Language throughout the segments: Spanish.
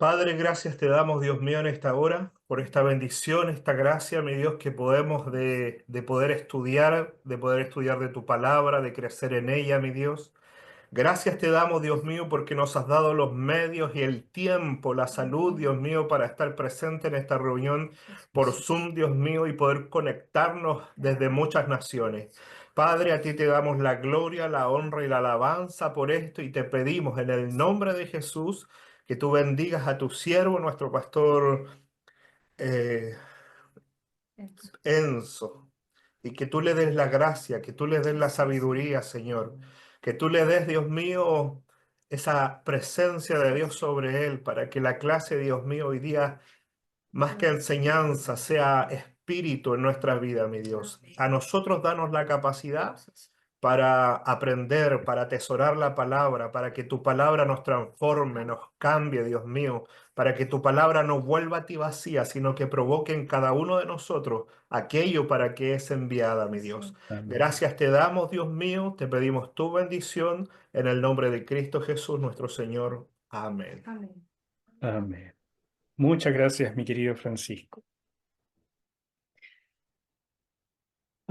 Padre, gracias te damos, Dios mío, en esta hora, por esta bendición, esta gracia, mi Dios, que podemos de poder estudiar de tu palabra, de crecer en ella, mi Dios. Gracias te damos, Dios mío, porque nos has dado los medios y el tiempo, la salud, Dios mío, para estar presente en esta reunión por Zoom, Dios mío, y poder conectarnos desde muchas naciones. Padre, a ti te damos la gloria, la honra y la alabanza por esto y te pedimos en el nombre de Jesús que tú bendigas a tu siervo, nuestro pastor eh, Enzo, y que tú le des la gracia, que tú le des la sabiduría, Señor, que tú le des, Dios mío, esa presencia de Dios sobre él, para que la clase, Dios mío, hoy día, más que enseñanza, sea espíritu en nuestra vida, mi Dios. A nosotros danos la capacidad para aprender, para atesorar la palabra, para que tu palabra nos transforme, nos cambie, Dios mío, para que tu palabra no vuelva a ti vacía, sino que provoque en cada uno de nosotros aquello para que es enviada, mi Dios. Amén. Gracias te damos, Dios mío, te pedimos tu bendición en el nombre de Cristo Jesús, nuestro Señor. Amén. Amén. Muchas gracias, mi querido Francisco.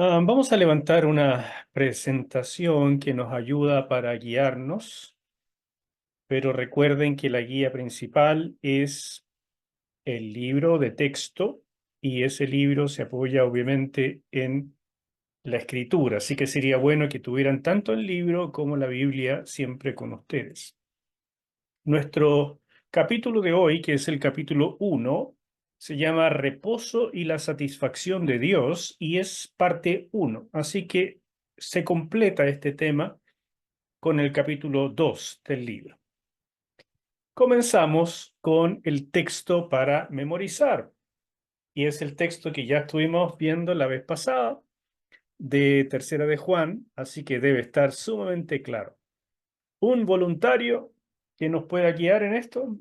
Vamos a levantar una presentación que nos ayuda para guiarnos, pero recuerden que la guía principal es el libro de texto y ese libro se apoya obviamente en la escritura, así que sería bueno que tuvieran tanto el libro como la Biblia siempre con ustedes. Nuestro capítulo de hoy, que es el capítulo 1, se llama Reposo y la satisfacción de Dios y es parte 1. Así que se completa este tema con el capítulo 2 del libro. Comenzamos con el texto para memorizar y es el texto que ya estuvimos viendo la vez pasada de Tercera de Juan, así que debe estar sumamente claro. ¿Un voluntario que nos pueda guiar en esto?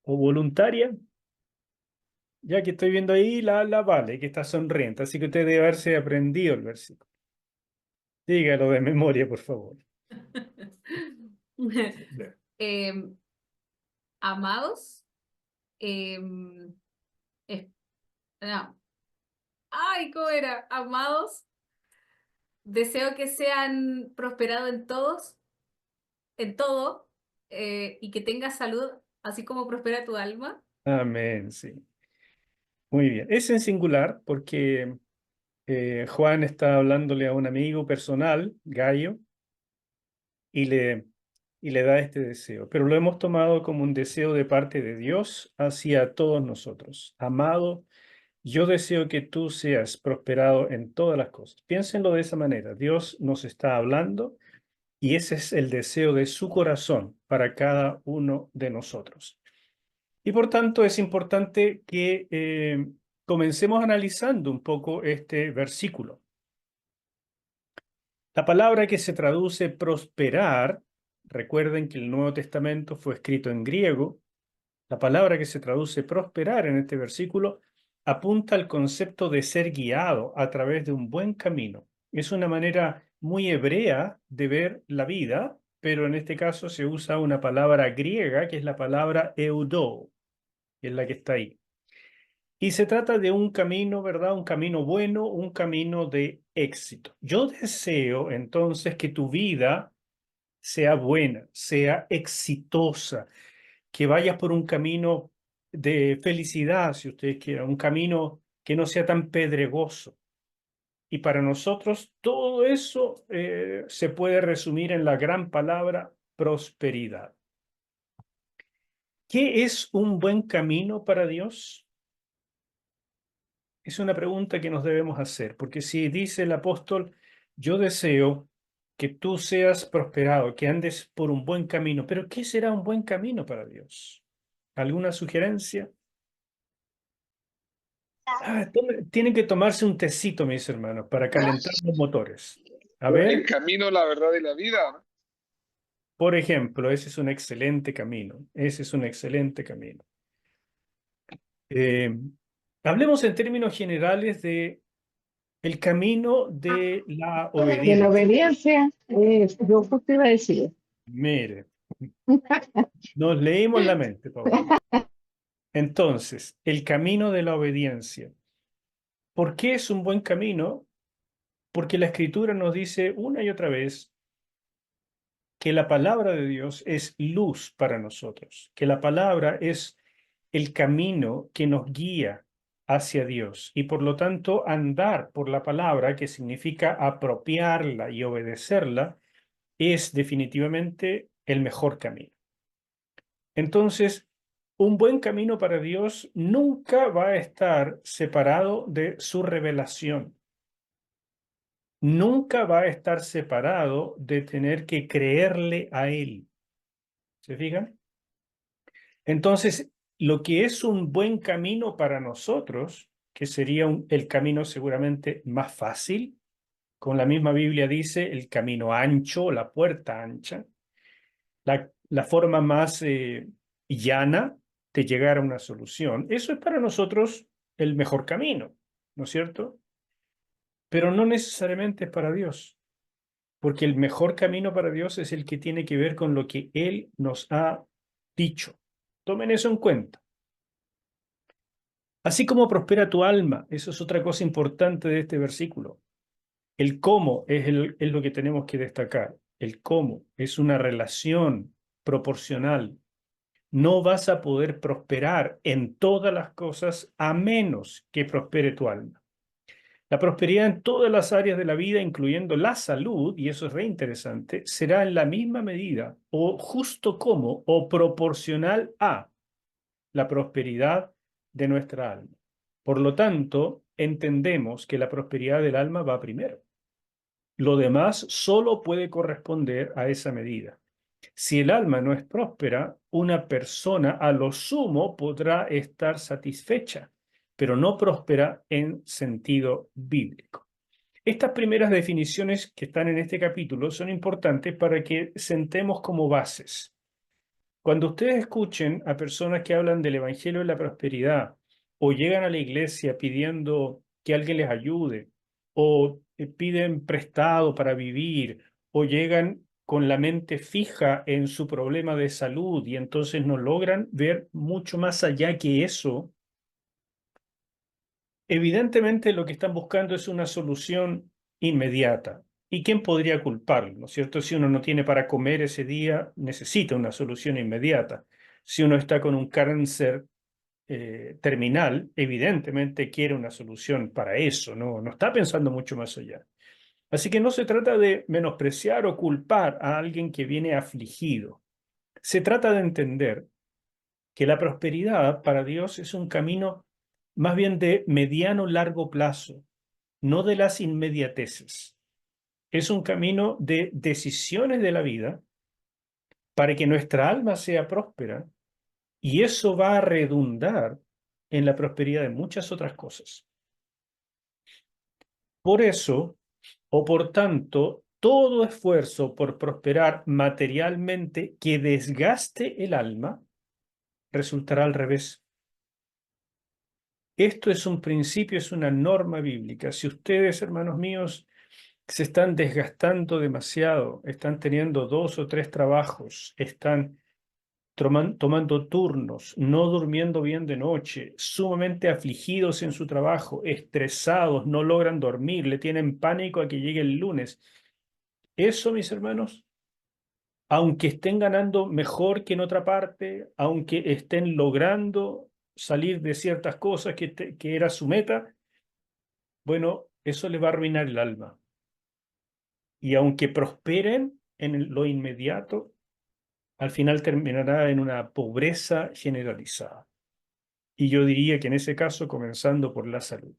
¿O voluntaria? Ya que estoy viendo ahí la Vale, que está sonriente, así que usted debe haberse aprendido el versículo. Dígalo de memoria, por favor. Em, Amados, em, es- no. Ay, ¿cómo era? Amados, deseo que sean prosperados en todo, y que tengas salud, así como prospera tu alma. Amén, sí. Muy bien. Es en singular porque Juan está hablándole a un amigo personal, Gallo, y le, y le da este deseo, pero lo hemos tomado como un deseo de parte de Dios hacia todos nosotros. Amado, yo deseo que tú seas prosperado en todas las cosas. Piénsenlo de esa manera. Dios nos está hablando y ese es el deseo de su corazón para cada uno de nosotros. Y por tanto es importante que comencemos analizando un poco este versículo. La palabra que se traduce prosperar, recuerden que el Nuevo Testamento fue escrito en griego, la palabra que se traduce prosperar en este versículo apunta al concepto de ser guiado a través de un buen camino. Es una manera muy hebrea de ver la vida, pero en este caso se usa una palabra griega que es la palabra eudó, que es la que está ahí. Y se trata de un camino, ¿verdad? Un camino bueno, un camino de éxito. Yo deseo entonces que tu vida sea buena, sea exitosa, que vayas por un camino de felicidad, si ustedes quieren, un camino que no sea tan pedregoso. Y para nosotros todo eso se puede resumir en la gran palabra prosperidad. ¿Qué es un buen camino para Dios? Es una pregunta que nos debemos hacer, porque si dice el apóstol, yo deseo que tú seas prosperado, que andes por un buen camino, pero ¿qué será un buen camino para Dios? ¿Alguna sugerencia? Tienen que tomarse un tecito, mis hermanos, para calentar los motores. A El ver, camino, la verdad y la vida, ¿no? por ejemplo, ese es un excelente camino. Ese es un excelente camino. Eh, Hablemos en términos generales de el camino de la De la obediencia. obediencia, yo justo iba a decir, Mire. Nos leímos la mente, Paulina. Entonces, el camino de la obediencia. ¿Por qué es un buen camino? Porque la Escritura nos dice una y otra vez que la palabra de Dios es luz para nosotros, que la palabra es el camino que nos guía hacia Dios y por lo tanto andar por la palabra, que significa apropiarla y obedecerla, es definitivamente el mejor camino. Entonces, un buen camino para Dios nunca va a estar separado de su revelación. Nunca va a estar separado de tener que creerle a Él. ¿Se fijan? Entonces, lo que es un buen camino para nosotros, que sería el camino seguramente más fácil, con la misma Biblia dice el camino ancho, la puerta ancha, la forma más llana de llegar a una solución, eso es para nosotros el mejor camino, ¿no es cierto? Pero no necesariamente es para Dios, porque el mejor camino para Dios es el que tiene que ver con lo que Él nos ha dicho. Tomen eso en cuenta. Así como prospera tu alma, eso es otra cosa importante de este versículo. El cómo es lo que tenemos que destacar. El cómo es una relación proporcional. No vas a poder prosperar en todas las cosas a menos que prospere tu alma. La prosperidad en todas las áreas de la vida, incluyendo la salud, y eso es re interesante, será en la misma medida o justo como o proporcional a la prosperidad de nuestra alma. Por lo tanto, entendemos que la prosperidad del alma va primero. Lo demás solo puede corresponder a esa medida. Si el alma no es próspera, una persona a lo sumo podrá estar satisfecha, pero no próspera en sentido bíblico. Estas primeras definiciones que están en este capítulo son importantes para que sentemos como bases. Cuando ustedes escuchen a personas que hablan del Evangelio de la Prosperidad o llegan a la iglesia pidiendo que alguien les ayude o piden prestado para vivir o llegan con la mente fija en su problema de salud y entonces no logran ver mucho más allá que eso, evidentemente lo que están buscando es una solución inmediata. ¿Y quién podría culparlo? ¿No es cierto? Si uno no tiene para comer ese día, necesita una solución inmediata. Si uno está con un cáncer terminal, evidentemente quiere una solución para eso, no está pensando mucho más allá. Así que no se trata de menospreciar o culpar a alguien que viene afligido. Se trata de entender que la prosperidad para Dios es un camino más bien de mediano largo plazo, no de las inmediateces. Es un camino de decisiones de la vida para que nuestra alma sea próspera y eso va a redundar en la prosperidad de muchas otras cosas. Por eso, o por tanto, todo esfuerzo por prosperar materialmente que desgaste el alma resultará al revés. Esto es un principio, es una norma bíblica. Si ustedes, hermanos míos, se están desgastando demasiado, están teniendo 2 o 3 trabajos, están tomando turnos, no durmiendo bien de noche, sumamente afligidos en su trabajo, estresados, no logran dormir, le tienen pánico a que llegue el lunes. Eso, mis hermanos, aunque estén ganando mejor que en otra parte, aunque estén logrando salir de ciertas cosas que era su meta, bueno, eso les va a arruinar el alma. Y aunque prosperen en lo inmediato, al final terminará en una pobreza generalizada. Y yo diría que en ese caso, comenzando por la salud.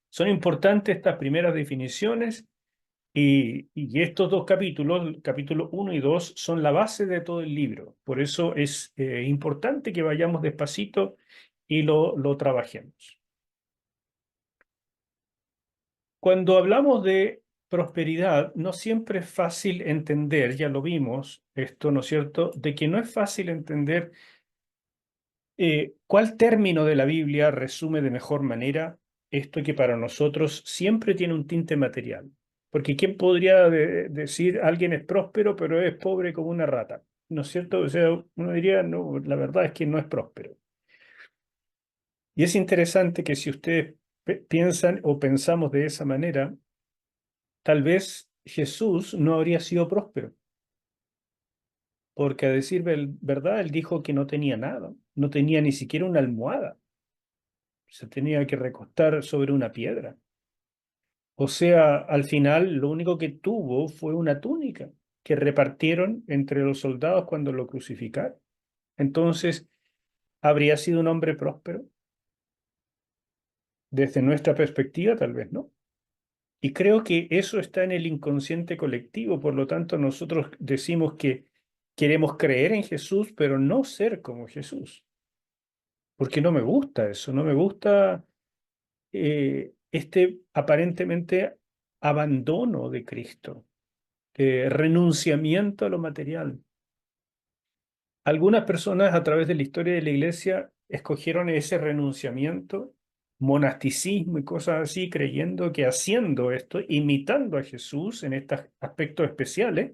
Son importantes estas primeras definiciones y estos dos capítulos, capítulo 1 y 2, son la base de todo el libro. Por eso es importante que vayamos despacito y lo trabajemos. Cuando hablamos de prosperidad, no siempre es fácil entender, ya lo vimos, esto, ¿no es cierto?, de que no es fácil entender cuál término de la Biblia resume de mejor manera esto que para nosotros siempre tiene un tinte material. Porque ¿quién podría decir alguien es próspero pero es pobre como una rata? ¿no es cierto? O sea, uno diría, no, la verdad es que no es próspero. Y es interesante que si ustedes piensan o pensamos de esa manera, tal vez Jesús no habría sido próspero, porque a decir verdad, él dijo que no tenía nada, no tenía ni siquiera una almohada, se tenía que recostar sobre una piedra. O sea, al final lo único que tuvo fue una túnica que repartieron entre los soldados cuando lo crucificaron. Entonces, ¿habría sido un hombre próspero? Desde nuestra perspectiva, tal vez no. Y creo que eso está en el inconsciente colectivo, por lo tanto nosotros decimos que queremos creer en Jesús, pero no ser como Jesús, porque no me gusta eso, no me gusta este aparentemente abandono de Cristo, renunciamiento a lo material. Algunas personas a través de la historia de la iglesia escogieron ese renunciamiento, monasticismo y cosas así, creyendo que haciendo esto, imitando a Jesús en estos aspectos especiales,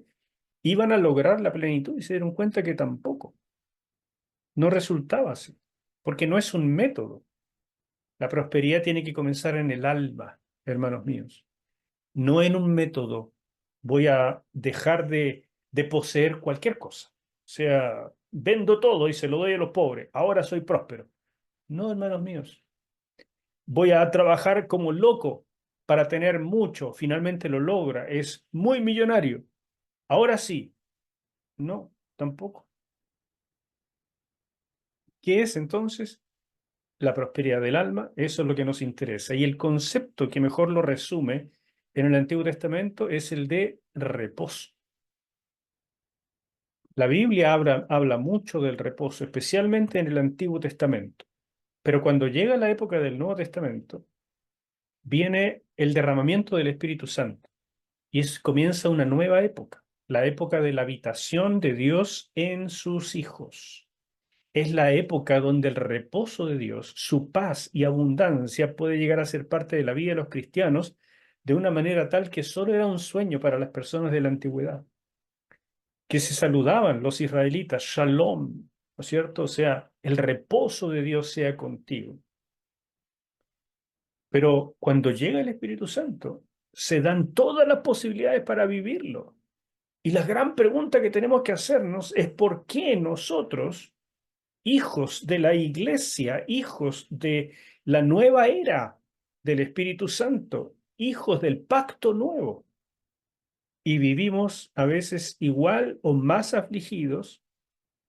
iban a lograr la plenitud y se dieron cuenta que tampoco, no resultaba así, porque no es un método. La prosperidad tiene que comenzar en el alma, hermanos míos, no en un método. Voy a dejar de poseer cualquier cosa. O sea, vendo todo y se lo doy a los pobres. Ahora soy próspero. No, hermanos míos. Voy a trabajar como loco para tener mucho. Finalmente lo logra. Es muy millonario. Ahora sí. No, tampoco. ¿Qué es entonces? La prosperidad del alma. Eso es lo que nos interesa. Y el concepto que mejor lo resume en el Antiguo Testamento es el de reposo. La Biblia habla mucho del reposo, especialmente en el Antiguo Testamento. Pero cuando llega la época del Nuevo Testamento, viene el derramamiento del Espíritu Santo y comienza una nueva época, la época de la habitación de Dios en sus hijos. Es la época donde el reposo de Dios, su paz y abundancia puede llegar a ser parte de la vida de los cristianos de una manera tal que solo era un sueño para las personas de la antigüedad, que se saludaban los israelitas, Shalom, ¿no es cierto? O sea, el reposo de Dios sea contigo. Pero cuando llega el Espíritu Santo, se dan todas las posibilidades para vivirlo. Y la gran pregunta que tenemos que hacernos es por qué nosotros, hijos de la iglesia, hijos de la nueva era del Espíritu Santo, hijos del pacto nuevo, y vivimos a veces igual o más afligidos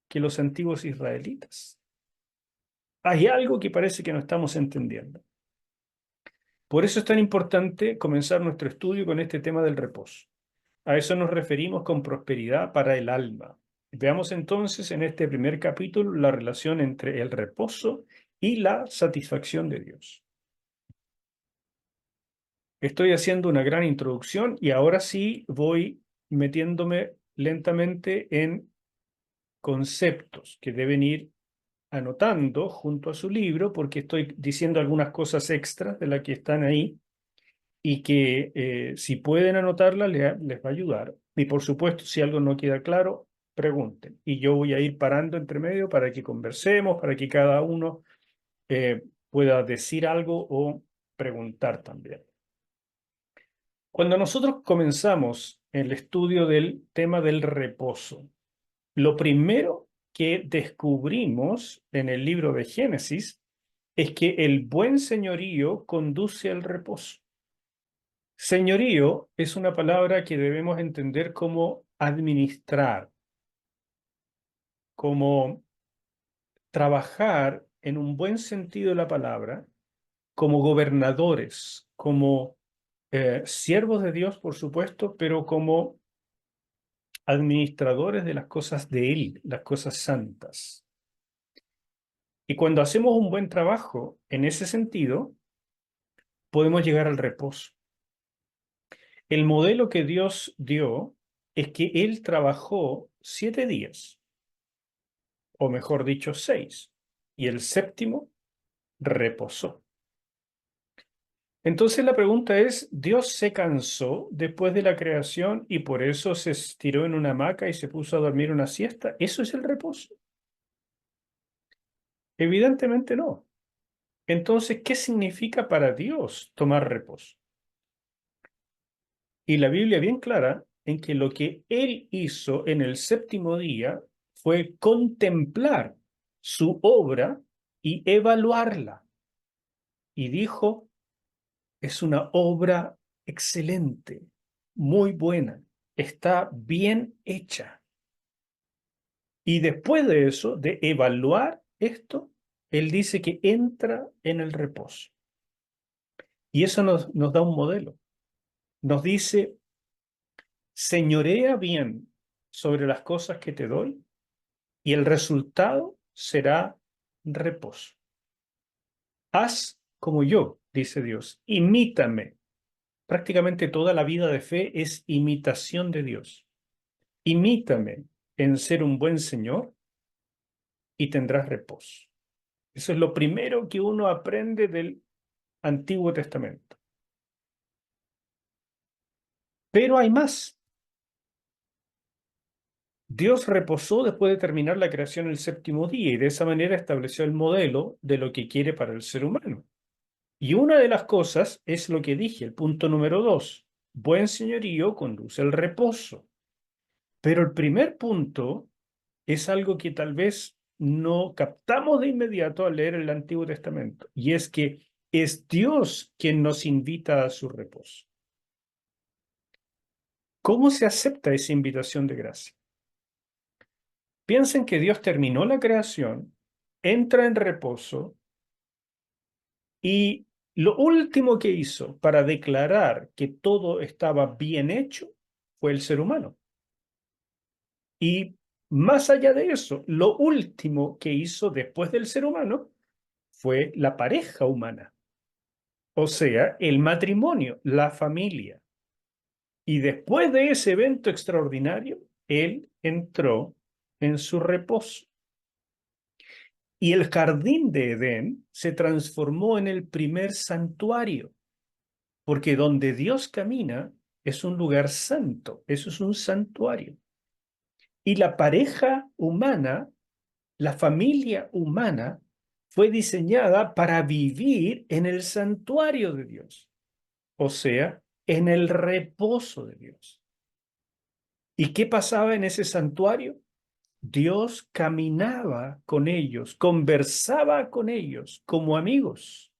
que los antiguos israelitas. Hay algo que parece que no estamos entendiendo. Por eso es tan importante comenzar nuestro estudio con este tema del reposo. A eso nos referimos con prosperidad para el alma. Veamos entonces en este primer capítulo la relación entre el reposo y la satisfacción de Dios. Estoy haciendo una gran introducción y ahora sí voy metiéndome lentamente en conceptos que deben ir anotando junto a su libro porque estoy diciendo algunas cosas extras de las que están ahí y que si pueden anotarlas les va a ayudar. Y por supuesto, si algo no queda claro, pregunten. Y yo voy a ir parando entre medio para que conversemos, para que cada uno pueda decir algo o preguntar también. Cuando nosotros comenzamos el estudio del tema del reposo, lo primero que descubrimos en el libro de Génesis es que el buen señorío conduce al reposo. Señorío es una palabra que debemos entender como administrar, como trabajar en un buen sentido de la palabra, como gobernadores, como siervos de Dios, por supuesto, pero como administradores de las cosas de Él, las cosas santas. Y cuando hacemos un buen trabajo en ese sentido, podemos llegar al reposo. El modelo que Dios dio es que Él trabajó 7 días, o mejor dicho, 6, y el séptimo reposó. Entonces la pregunta es, ¿Dios se cansó después de la creación y por eso se estiró en una hamaca y se puso a dormir una siesta? ¿Eso es el reposo? Evidentemente no. Entonces, ¿qué significa para Dios tomar reposo? Y la Biblia bien clara en que lo que Él hizo en el séptimo día fue contemplar su obra y evaluarla. Y dijo, es una obra excelente, muy buena, está bien hecha. Y después de eso, de evaluar esto, Él dice que entra en el reposo. Y eso nos da un modelo. Nos dice, señorea bien sobre las cosas que te doy y el resultado será reposo. Haz como yo, dice Dios, imítame. Prácticamente toda la vida de fe es imitación de Dios. Imítame en ser un buen Señor y tendrás reposo. Eso es lo primero que uno aprende del Antiguo Testamento. Pero hay más. Dios reposó después de terminar la creación el séptimo día y de esa manera estableció el modelo de lo que quiere para el ser humano. Y una de las cosas es lo que dije, el punto número 2. Buen señorío conduce al reposo. Pero el primer punto es algo que tal vez no captamos de inmediato al leer el Antiguo Testamento, y es que es Dios quien nos invita a su reposo. ¿Cómo se acepta esa invitación de gracia? Piensen que Dios terminó la creación, entra en reposo y lo último que hizo para declarar que todo estaba bien hecho fue el ser humano. Y más allá de eso, lo último que hizo después del ser humano fue la pareja humana, o sea, el matrimonio, la familia. Y después de ese evento extraordinario, él entró en su reposo. Y el jardín de Edén se transformó en el primer santuario, porque donde Dios camina es un lugar santo, eso es un santuario. Y la pareja humana, la familia humana, fue diseñada para vivir en el santuario de Dios, o sea, en el reposo de Dios. ¿Y qué pasaba en ese santuario? Dios caminaba con ellos, conversaba con ellos como amigos.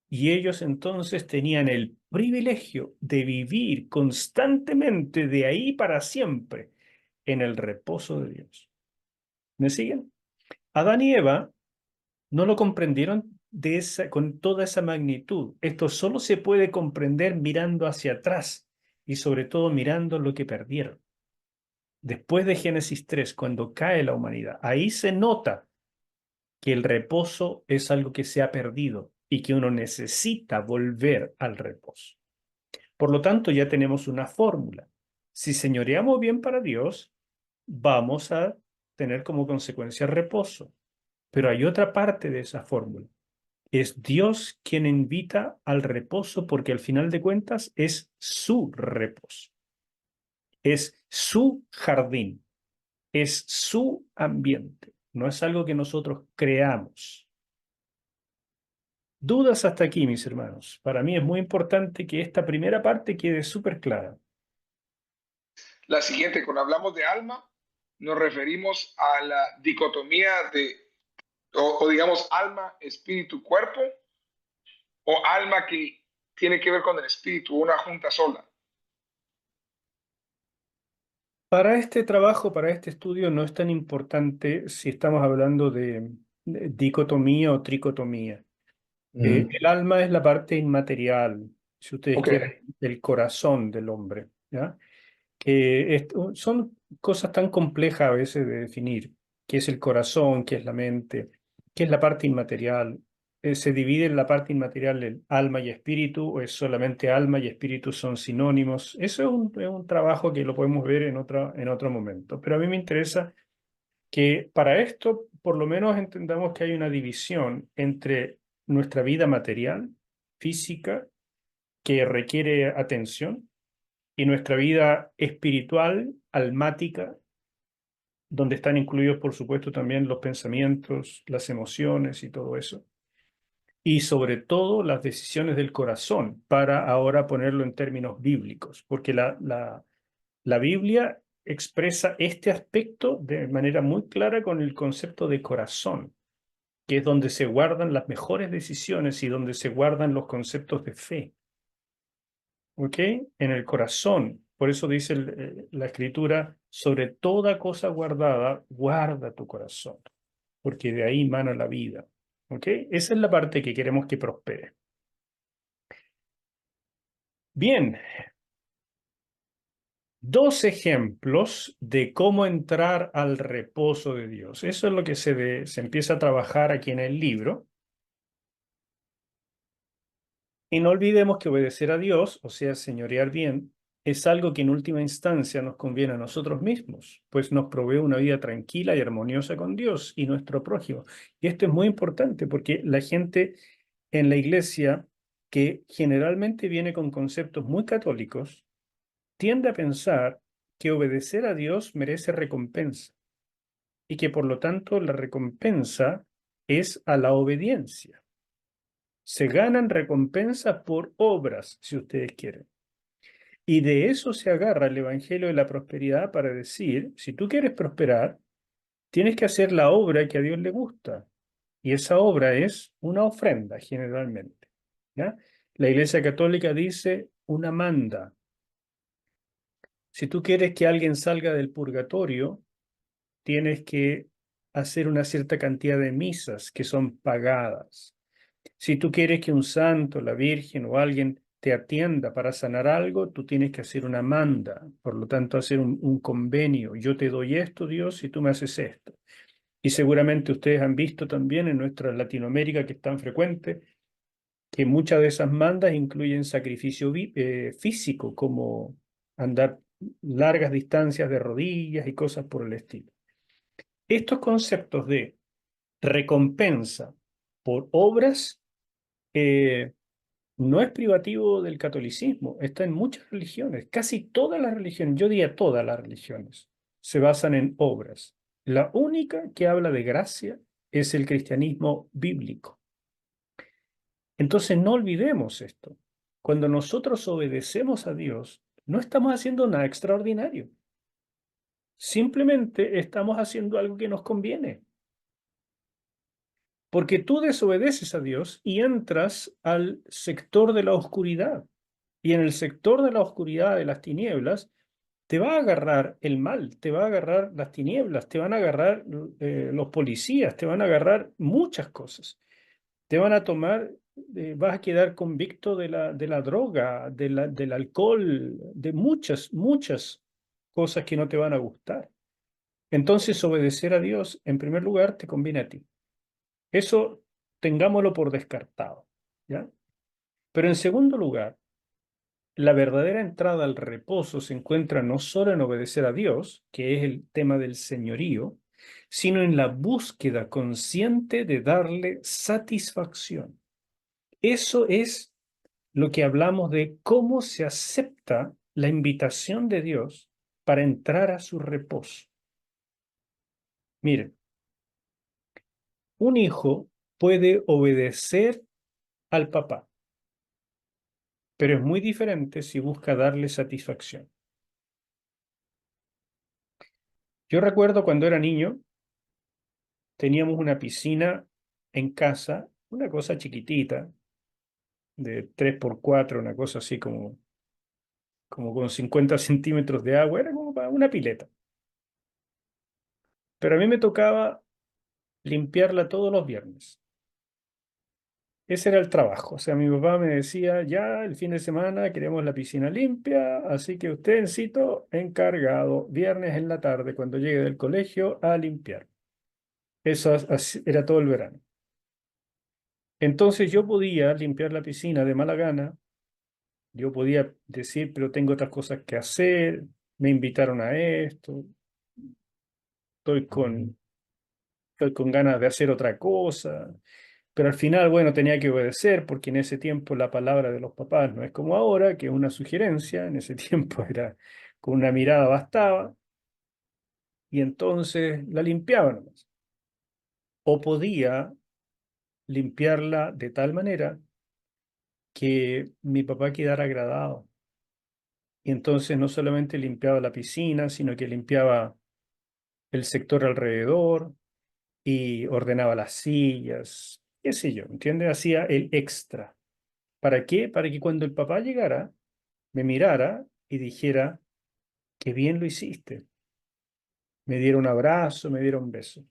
Y ellos entonces tenían el privilegio de vivir constantemente de ahí para siempre en el reposo de Dios. ¿Me siguen? Adán y Eva no lo comprendieron con toda esa magnitud. Esto solo se puede comprender mirando hacia atrás y sobre todo mirando lo que perdieron. Después de Génesis 3, cuando cae la humanidad, ahí se nota que el reposo es algo que se ha perdido y que uno necesita volver al reposo. Por lo tanto, ya tenemos una fórmula. Si señoreamos bien para Dios, vamos a tener como consecuencia reposo. Pero hay otra parte de esa fórmula. Es Dios quien invita al reposo porque al final de cuentas es su reposo. Es su jardín. Es su ambiente. No es algo que nosotros creamos. Dudas hasta aquí, mis hermanos. Para mí es muy importante que esta primera parte quede súper clara. La siguiente, cuando hablamos de alma, nos referimos a la dicotomía o digamos alma, espíritu, cuerpo, o alma que tiene que ver con el espíritu, una junta sola. Para este trabajo, para este estudio, no es tan importante si estamos hablando de dicotomía o tricotomía. El alma es la parte inmaterial, si ustedes Ok, quieren, el corazón del hombre, ¿ya? Son cosas tan complejas a veces de definir, qué es el corazón, qué es la mente, qué es la parte inmaterial. ¿Se divide en la parte inmaterial el alma y espíritu o es solamente alma y espíritu son sinónimos? Eso es un trabajo que lo podemos ver en otro momento. Pero a mí me interesa que para esto por lo menos entendamos que hay una división entre nuestra vida material, física, que requiere atención, y nuestra vida espiritual, almática, donde están incluidos, por supuesto, también los pensamientos, las emociones y todo eso. Y sobre todo las decisiones del corazón, para ahora ponerlo en términos bíblicos, porque la Biblia expresa este aspecto de manera muy clara con el concepto de corazón, que es donde se guardan las mejores decisiones y donde se guardan los conceptos de fe. ¿Ok? En el corazón. Por eso dice la Escritura, sobre toda cosa guardada, guarda tu corazón, porque de ahí mana la vida. ¿Ok? Esa es la parte que queremos que prospere. Bien, dos ejemplos de cómo entrar al reposo de Dios. Eso es lo que se empieza a trabajar aquí en el libro. Y no olvidemos que obedecer a Dios, o sea, señorear bien, es algo que en última instancia nos conviene a nosotros mismos, pues nos provee una vida tranquila y armoniosa con Dios y nuestro prójimo. Y esto es muy importante porque la gente en la iglesia, que generalmente viene con conceptos muy católicos, tiende a pensar que obedecer a Dios merece recompensa y que por lo tanto la recompensa es a la obediencia. Se ganan recompensas por obras, si ustedes quieren. Y de eso se agarra el Evangelio de la Prosperidad para decir, si tú quieres prosperar, tienes que hacer la obra que a Dios le gusta. Y esa obra es una ofrenda, generalmente. ¿Ya? La Iglesia Católica dice una manda. Si tú quieres que alguien salga del purgatorio, tienes que hacer una cierta cantidad de misas que son pagadas. Si tú quieres que un santo, la Virgen o alguien te atienda para sanar algo, tú tienes que hacer una manda, por lo tanto hacer un convenio. Yo te doy esto, Dios, y tú me haces esto. Y seguramente ustedes han visto también en nuestra Latinoamérica, que es tan frecuente, que muchas de esas mandas incluyen sacrificio físico, como andar largas distancias de rodillas y cosas por el estilo. Estos conceptos de recompensa por obras no es privativo del catolicismo, está en muchas religiones, casi todas las religiones, yo diría todas las religiones, se basan en obras. La única que habla de gracia es el cristianismo bíblico. Entonces no olvidemos esto. Cuando nosotros obedecemos a Dios, no estamos haciendo nada extraordinario. Simplemente estamos haciendo algo que nos conviene. Porque tú desobedeces a Dios y entras al sector de la oscuridad. Y en el sector de la oscuridad, de las tinieblas, te va a agarrar el mal, te va a agarrar las tinieblas, te van a agarrar los policías, te van a agarrar muchas cosas. Te van a tomar, vas a quedar convicto de la droga, del alcohol, de muchas cosas que no te van a gustar. Entonces, obedecer a Dios, en primer lugar, te conviene a ti. Eso tengámoslo por descartado, ¿ya? Pero en segundo lugar, la verdadera entrada al reposo se encuentra no solo en obedecer a Dios, que es el tema del señorío, sino en la búsqueda consciente de darle satisfacción. Eso es lo que hablamos de cómo se acepta la invitación de Dios para entrar a su reposo. Miren, un hijo puede obedecer al papá, pero es muy diferente si busca darle satisfacción. Yo recuerdo cuando era niño, teníamos una piscina en casa, una cosa chiquitita, de 3 por 4, una cosa así como con 50 centímetros de agua, era como para una pileta. Pero a mí me tocaba limpiarla todos los viernes. Ese era el trabajo. O sea, mi papá me decía, ya el fin de semana queremos la piscina limpia, así que usted, Encito, encargado, viernes en la tarde, cuando llegue del colegio, a limpiar. Eso era todo el verano. Entonces yo podía limpiar la piscina de mala gana, yo podía decir, pero tengo otras cosas que hacer, me invitaron a esto, estoy con, estoy con ganas de hacer otra cosa, Pero al final, bueno, tenía que obedecer porque en ese tiempo la palabra de los papás no es como ahora, que es una sugerencia. En ese tiempo era con una mirada bastaba y entonces la limpiaba nomás. O podía limpiarla de tal manera que mi papá quedara agradado. Y entonces no solamente limpiaba la piscina, sino que limpiaba el sector alrededor y ordenaba las sillas, qué sé yo, ¿entiendes? Hacía el extra. ¿Para qué? Para que cuando el papá llegara, me mirara y dijera, qué bien lo hiciste. Me diera un abrazo, me diera un beso.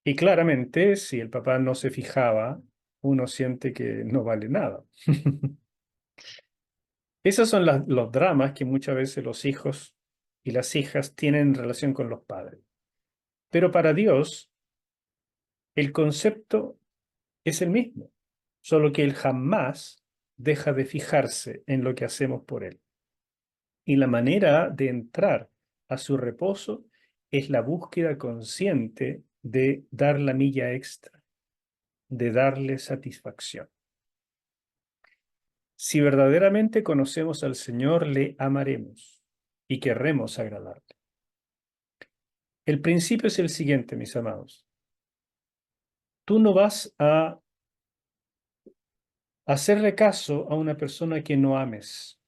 Y claramente, si el papá no se fijaba, uno siente que no vale nada. Esos son los dramas que muchas veces los hijos y las hijas tienen en relación con los padres. Pero para Dios, el concepto es el mismo, solo que Él jamás deja de fijarse en lo que hacemos por Él. Y la manera de entrar a su reposo es la búsqueda consciente de dar la milla extra, de darle satisfacción. Si verdaderamente conocemos al Señor, le amaremos y querremos agradarle. El principio es el siguiente, mis amados. Tú no vas a hacerle caso a una persona que no ames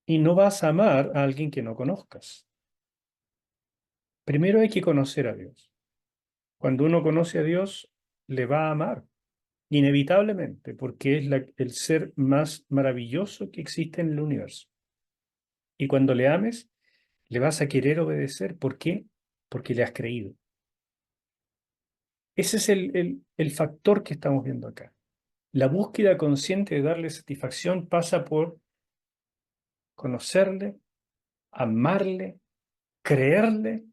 y no vas a amar a alguien que no conozcas. Primero hay que conocer a Dios. Cuando uno conoce a Dios, le va a amar, inevitablemente, porque es el ser más maravilloso que existe en el universo. Y cuando le ames, le vas a querer obedecer. ¿Por qué? Porque le has creído. Ese es el factor que estamos viendo acá. La búsqueda consciente de darle satisfacción pasa por conocerle, amarle, creerle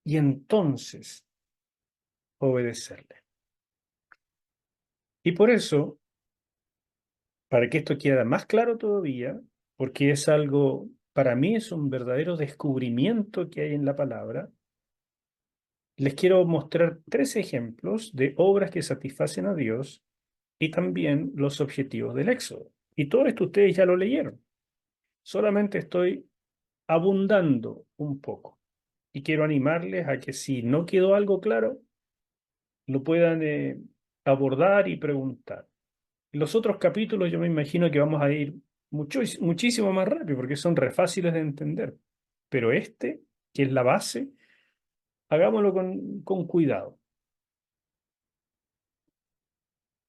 y entonces obedecerle. Y por eso, para que esto quede más claro todavía, porque es algo, para mí es un verdadero descubrimiento que hay en la palabra, les quiero mostrar 3 ejemplos de obras que satisfacen a Dios y también los objetivos del Éxodo. Y todo esto ustedes ya lo leyeron. Solamente estoy abundando un poco. Y quiero animarles a que si no quedó algo claro, lo puedan abordar y preguntar. Los otros capítulos yo me imagino que vamos a ir muchísimo más rápido porque son re fáciles de entender. Pero este, que es la base, hagámoslo con cuidado.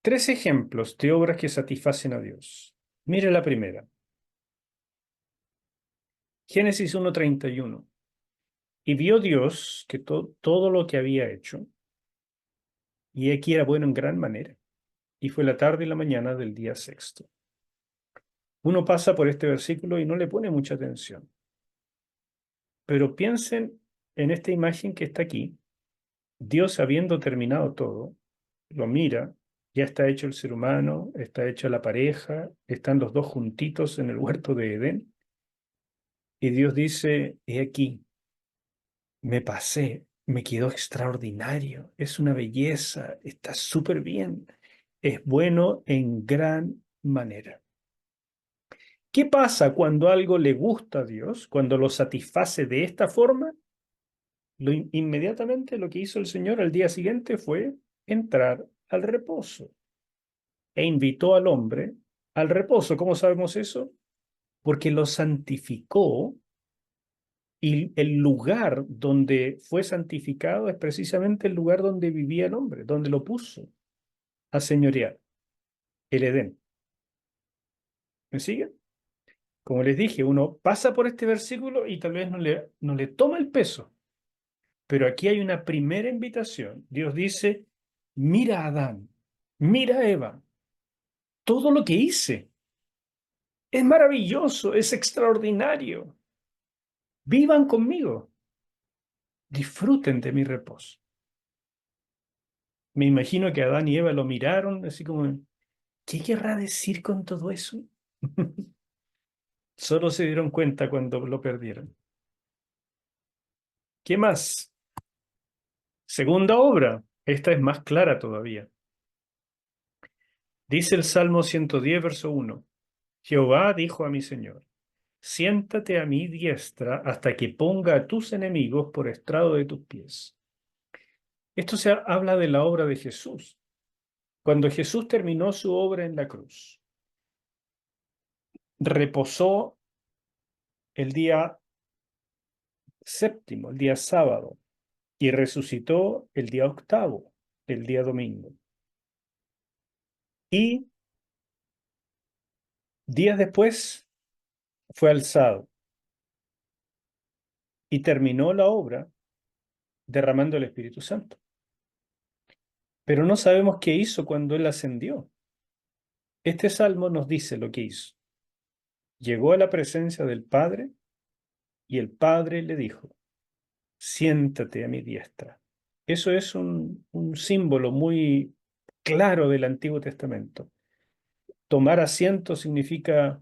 3 ejemplos de obras que satisfacen a Dios. Mire la primera. Génesis 1:31. Y vio Dios que todo lo que había hecho, y aquí era bueno en gran manera. Y fue la tarde y la mañana del día sexto. Uno pasa por este versículo y no le pone mucha atención. Pero piensen en esta imagen que está aquí. Dios, habiendo terminado todo, lo mira, ya está hecho el ser humano, está hecha la pareja, están los dos juntitos en el huerto de Edén. Y Dios dice, he aquí, me pasé, me quedó extraordinario, es una belleza, está súper bien, es bueno en gran manera. ¿Qué pasa cuando algo le gusta a Dios, cuando lo satisface de esta forma? Inmediatamente lo que hizo el Señor al día siguiente fue entrar al reposo e invitó al hombre al reposo. ¿Cómo sabemos eso? Porque lo santificó y el lugar donde fue santificado es precisamente el lugar donde vivía el hombre, donde lo puso a señorear, el Edén. ¿Me siguen? Como les dije, uno pasa por este versículo y tal vez no le toma el peso. Pero aquí hay una primera invitación. Dios dice, mira a Adán, mira a Eva, todo lo que hice es maravilloso, es extraordinario. Vivan conmigo, disfruten de mi reposo. Me imagino que Adán y Eva lo miraron así como, ¿qué querrá decir con todo eso? Solo se dieron cuenta cuando lo perdieron. ¿Qué más? Segunda obra. Esta es más clara todavía. Dice el Salmo 110, verso 1. Jehová dijo a mi Señor, siéntate a mi diestra hasta que ponga a tus enemigos por estrado de tus pies. Esto habla de la obra de Jesús. Cuando Jesús terminó su obra en la cruz, reposó el día séptimo, el día sábado, y resucitó el día octavo, el día domingo. Y días después fue alzado y terminó la obra derramando el Espíritu Santo. Pero no sabemos qué hizo cuando él ascendió. Este salmo nos dice lo que hizo. Llegó a la presencia del Padre y el Padre le dijo, siéntate a mi diestra. Eso es un símbolo muy claro del Antiguo Testamento. Tomar asiento significa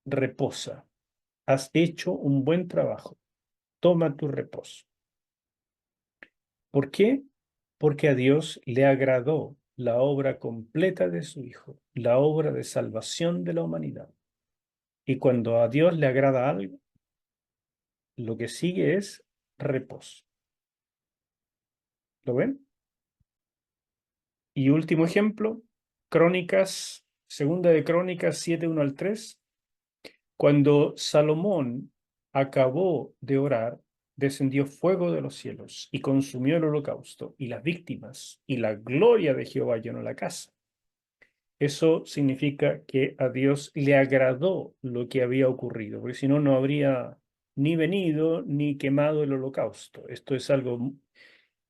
reposa. Has hecho un buen trabajo. Toma tu reposo. ¿Por qué? Porque a Dios le agradó la obra completa de su Hijo, la obra de salvación de la humanidad. Y cuando a Dios le agrada algo, lo que sigue es reposo. ¿Lo ven? Y último ejemplo, Crónicas, segunda de Crónicas 7:1 al 3. Cuando Salomón acabó de orar, descendió fuego de los cielos y consumió el holocausto y las víctimas, y la gloria de Jehová llenó la casa. Eso significa que a Dios le agradó lo que había ocurrido, porque si no, no habría ni venido ni quemado el holocausto. Esto es algo,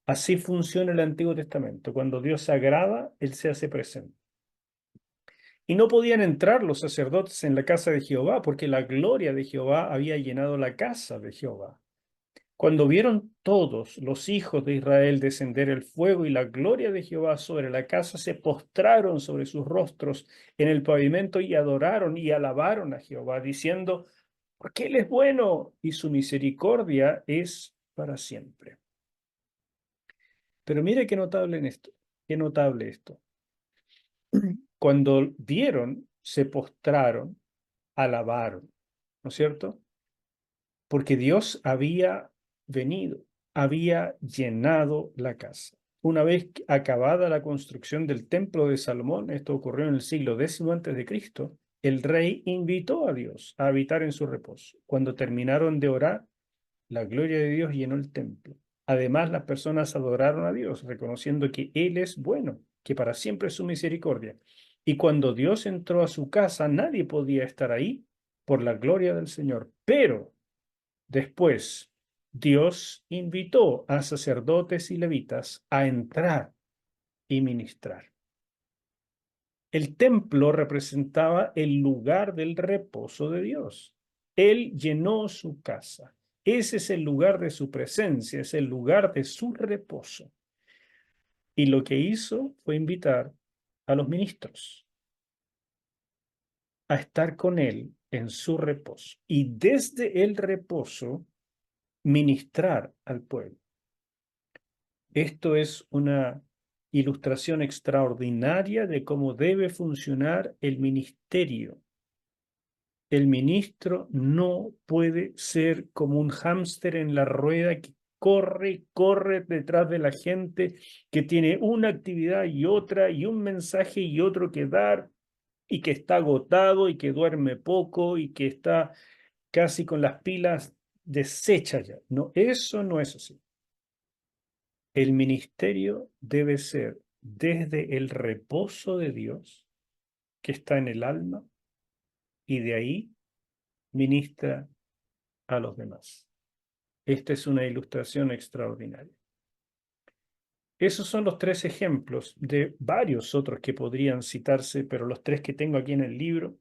así funciona el Antiguo Testamento. Cuando Dios se agrada, Él se hace presente. Y no podían entrar los sacerdotes en la casa de Jehová, porque la gloria de Jehová había llenado la casa de Jehová. Cuando vieron todos los hijos de Israel descender el fuego y la gloria de Jehová sobre la casa, se postraron sobre sus rostros en el pavimento y adoraron y alabaron a Jehová, diciendo, porque Él es bueno y su misericordia es para siempre. Pero mire qué notable en esto, qué notable esto. Cuando vieron, se postraron, alabaron, ¿no es cierto? Porque Dios había venido, había llenado la casa. Una vez acabada la construcción del templo de Salomón, esto ocurrió en el siglo X antes de Cristo, el rey invitó a Dios a habitar en su reposo. Cuando terminaron de orar, la gloria de Dios llenó el templo. Además, las personas adoraron a Dios, reconociendo que Él es bueno, que para siempre es su misericordia. Y cuando Dios entró a su casa, nadie podía estar ahí por la gloria del Señor. Pero después, Dios invitó a sacerdotes y levitas a entrar y ministrar. El templo representaba el lugar del reposo de Dios. Él llenó su casa. Ese es el lugar de su presencia, es el lugar de su reposo. Y lo que hizo fue invitar a los ministros a estar con él en su reposo. Y desde el reposo, ministrar al pueblo. Esto es una ilustración extraordinaria de cómo debe funcionar el ministerio. El ministro no puede ser como un hámster en la rueda que corre detrás de la gente, que tiene una actividad y otra, y un mensaje y otro que dar, y que está agotado, y que duerme poco, y que está casi con las pilas deshechas ya. No, eso no es así. El ministerio debe ser desde el reposo de Dios, que está en el alma, y de ahí ministra a los demás. Esta es una ilustración extraordinaria. Esos son los 3 ejemplos de varios otros que podrían citarse, pero los 3 que tengo aquí en el libro,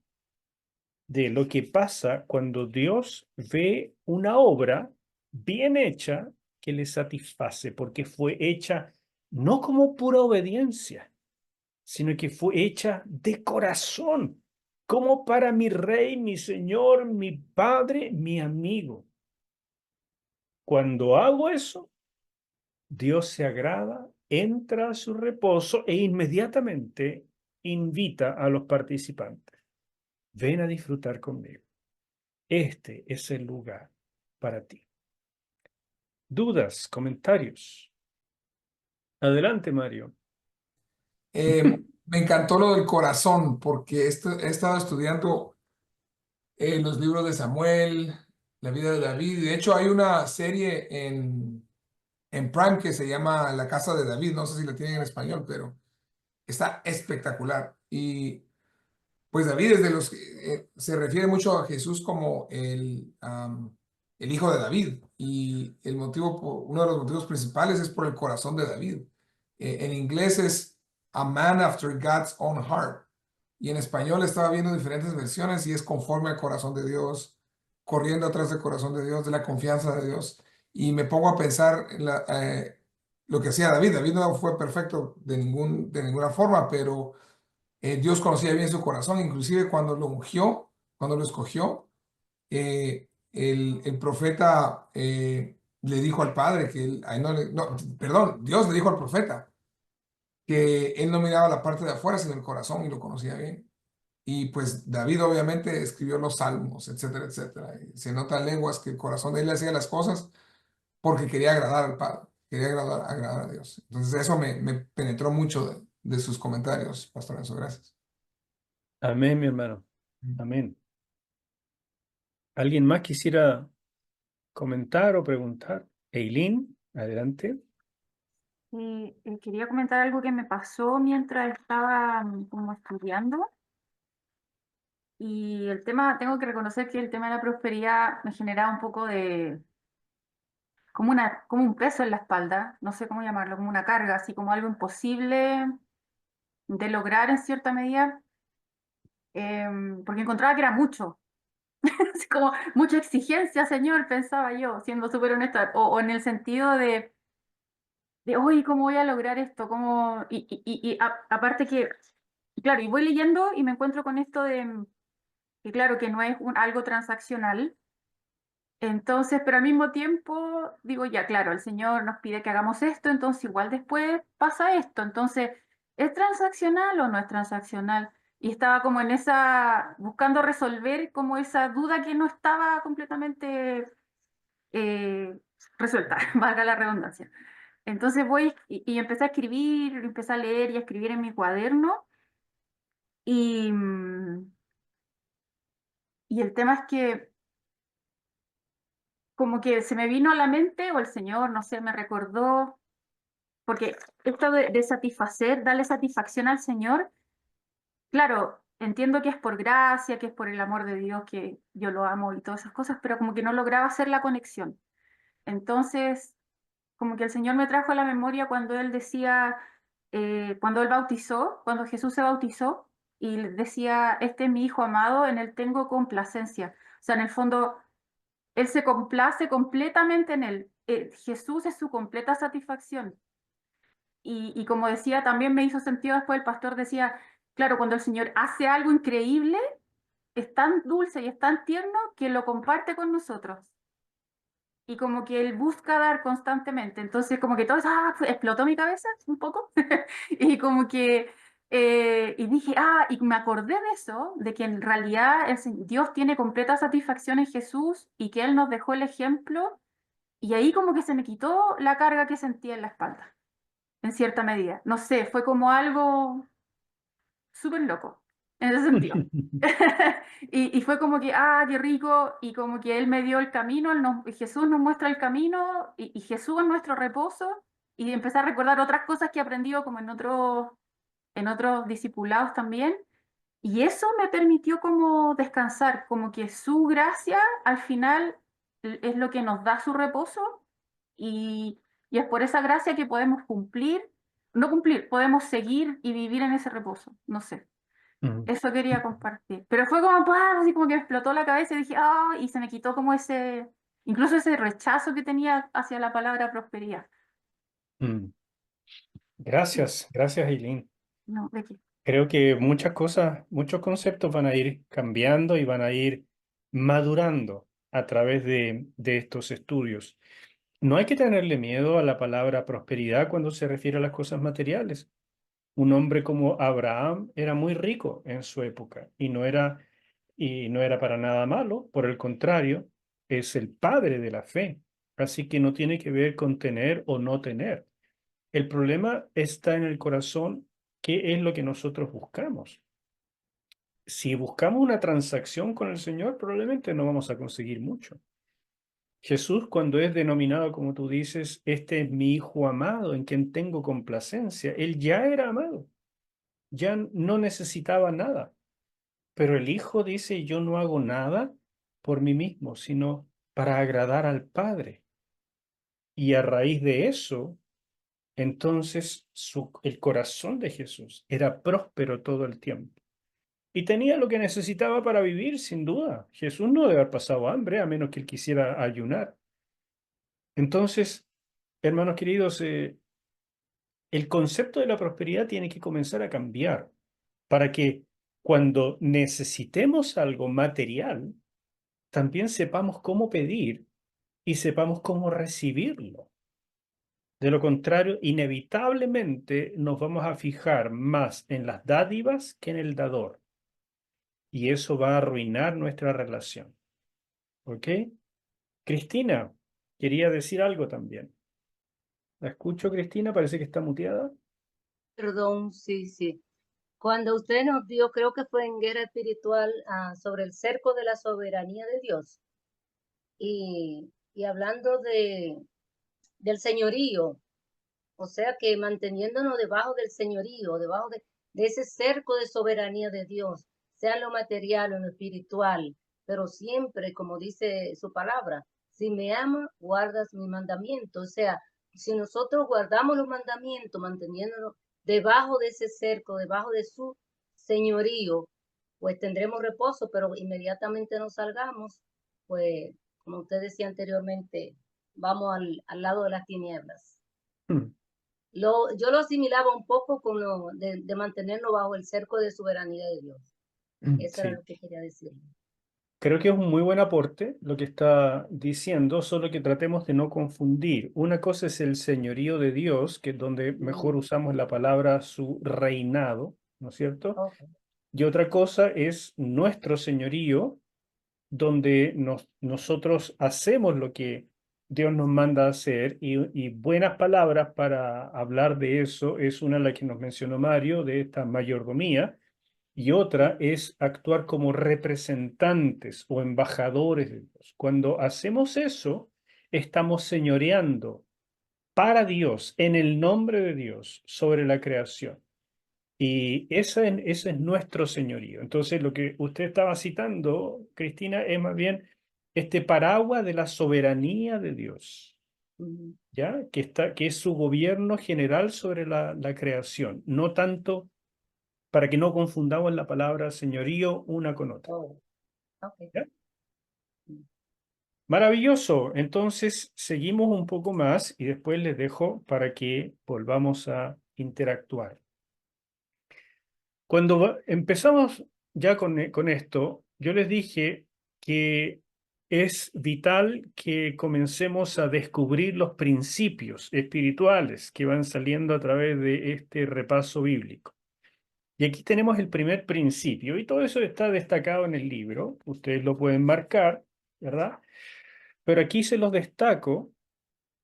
de lo que pasa cuando Dios ve una obra bien hecha que le satisface, porque fue hecha no como pura obediencia, sino que fue hecha de corazón, como para mi rey, mi señor, mi padre, mi amigo. Cuando hago eso, Dios se agrada entra a su reposo e inmediatamente invita a los participantes. Ven a disfrutar conmigo. Este es el lugar para ti. ¿Dudas? ¿Comentarios? Adelante, Mario. Me encantó lo del corazón, porque he estado estudiando los libros de Samuel, la vida de David. De hecho, hay una serie en Prime que se llama La Casa de David. No sé si la tienen en español, pero está espectacular. Y pues David es de los que se refiere mucho a Jesús como el hijo de David. Y uno de los motivos principales es por el corazón de David. En inglés es A Man After God's Own Heart. Y en español estaba viendo diferentes versiones y es conforme al corazón de Dios, corriendo atrás del corazón de Dios, de la confianza de Dios. Y me pongo a pensar en lo que hacía David. David no fue perfecto de ninguna forma, pero Dios conocía bien su corazón. Inclusive cuando lo ungió, cuando lo escogió, el profeta le dijo al padre que perdón, Dios le dijo al profeta que él no miraba la parte de afuera, sino el corazón, y lo conocía bien. Y pues David obviamente escribió los salmos, etcétera, etcétera. Y se nota en lenguas que el corazón de él hacía las cosas porque quería agradar al Padre, quería agradar a Dios. Entonces eso me penetró mucho de sus comentarios, Pastor Enzo. Gracias. Amén, mi hermano. Amén. ¿Alguien más quisiera comentar o preguntar? Eileen, adelante. Quería comentar algo que me pasó mientras estaba como estudiando. Y el tema, tengo que reconocer que el tema de la prosperidad me generaba un poco de, como un peso en la espalda, no sé cómo llamarlo, como una carga, así como algo imposible de lograr en cierta medida, porque encontraba que era mucho, así como mucha exigencia, señor, pensaba yo, siendo súper honesta, o en el sentido de, oye, ¿cómo voy a lograr esto? ¿Cómo? Aparte que, claro, y voy leyendo y me encuentro con esto de, que claro, que no es algo transaccional. Entonces, pero al mismo tiempo digo, ya, claro, el Señor nos pide que hagamos esto, entonces igual después pasa esto. Entonces, ¿es transaccional o no es transaccional? Y estaba como en buscando resolver como esa duda que no estaba completamente eh, resuelta, valga la redundancia. Entonces voy y empecé a escribir, empecé a leer y a escribir en mi cuaderno. Y, y el tema es que como que se me vino a la mente, o el Señor, no sé, me recordó, porque esto de satisfacer, darle satisfacción al Señor, claro, entiendo que es por gracia, que es por el amor de Dios, que yo lo amo y todas esas cosas, pero como que no lograba hacer la conexión. Entonces, como que el Señor me trajo a la memoria cuando Él decía, cuando Él bautizó, cuando Jesús se bautizó, y decía, este es mi Hijo amado, en Él tengo complacencia. O sea, en el fondo Él se complace completamente en Él. Jesús es su completa satisfacción. Y como decía, también me hizo sentido después el pastor decía, claro, cuando el Señor hace algo increíble, es tan dulce y es tan tierno que lo comparte con nosotros. Y como que Él busca dar constantemente. Entonces, como que todo eso, explotó mi cabeza un poco. Y como que, y dije, y me acordé de eso, de que en realidad Dios tiene completa satisfacción en Jesús y que Él nos dejó el ejemplo. Y ahí como que se me quitó la carga que sentía en la espalda, en cierta medida. No sé, fue como algo súper loco, en ese sentido. Y fue como que, qué rico, y como que Él me dio el camino, Jesús nos muestra el camino, y Jesús es nuestro reposo, y empecé a recordar otras cosas que he aprendido como en otros discipulados también, y eso me permitió como descansar, como que su gracia al final es lo que nos da su reposo, y es por esa gracia que podemos no cumplir, podemos seguir y vivir en ese reposo, no sé. Eso quería compartir. Pero fue como, ¡pah! Así como que me explotó la cabeza y dije, y se me quitó como incluso ese rechazo que tenía hacia la palabra prosperidad. Mm. Gracias, gracias, Eileen. No, ¿de qué? Creo que muchas cosas, muchos conceptos van a ir cambiando y van a ir madurando a través de estos estudios. No hay que tenerle miedo a la palabra prosperidad cuando se refiere a las cosas materiales. Un hombre como Abraham era muy rico en su época y no era para nada malo. Por el contrario, es el padre de la fe. Así que no tiene que ver con tener o no tener. El problema está en el corazón, qué es lo que nosotros buscamos. Si buscamos una transacción con el Señor, probablemente no vamos a conseguir mucho. Jesús, cuando es denominado, como tú dices, este es mi Hijo amado, en quien tengo complacencia, él ya era amado, ya no necesitaba nada. Pero el Hijo dice, yo no hago nada por mí mismo, sino para agradar al Padre. Y a raíz de eso, entonces el corazón de Jesús era próspero todo el tiempo. Y tenía lo que necesitaba para vivir, sin duda. Jesús no debe haber pasado hambre, a menos que él quisiera ayunar. Entonces, hermanos queridos, el concepto de la prosperidad tiene que comenzar a cambiar para que cuando necesitemos algo material, también sepamos cómo pedir y sepamos cómo recibirlo. De lo contrario, inevitablemente nos vamos a fijar más en las dádivas que en el dador. Y eso va a arruinar nuestra relación. ¿Ok? Cristina, quería decir algo también. ¿La escucho, Cristina? Parece que está muteada. Perdón, sí, sí. Cuando usted nos dio, creo que fue en Guerra Espiritual, sobre el cerco de la soberanía de Dios y hablando del señorío, o sea que manteniéndonos debajo del señorío, debajo de ese cerco de soberanía de Dios, sea en lo material o en lo espiritual, pero siempre, como dice su palabra, si me ama, guardas mi mandamiento. O sea, si nosotros guardamos los mandamientos, manteniéndonos debajo de ese cerco, debajo de su señorío, pues tendremos reposo, pero inmediatamente nos salgamos, pues, como usted decía anteriormente, vamos al lado de las tinieblas. Hmm. Yo lo asimilaba un poco con lo de mantenernos bajo el cerco de soberanía de Dios. Eso era Sí. lo que quería decir. Creo que es un muy buen aporte lo que está diciendo, solo que tratemos de no confundir. Una cosa es el señorío de Dios, que es donde mejor usamos la palabra su reinado, ¿no es cierto? Okay. Y otra cosa es nuestro señorío, donde nosotros hacemos lo que Dios nos manda a hacer y buenas palabras para hablar de eso es una la que nos mencionó Mario, de esta mayordomía, y otra es actuar como representantes o embajadores de Dios. Cuando hacemos eso, estamos señoreando para Dios, en el nombre de Dios, sobre la creación. Y ese es nuestro señorío. Entonces, lo que usted estaba citando, Cristina, es más bien este paraguas de la soberanía de Dios, ¿ya? Que es su gobierno general sobre la creación, no tanto para que no confundamos la palabra señorío una con otra. Oh, okay. ¿Ya? Maravilloso. Entonces, seguimos un poco más y después les dejo para que volvamos a interactuar. Cuando empezamos ya con esto, yo les dije que es vital que comencemos a descubrir los principios espirituales que van saliendo a través de este repaso bíblico. Y aquí tenemos el primer principio, y todo eso está destacado en el libro, ustedes lo pueden marcar, ¿verdad? Pero aquí se los destaco.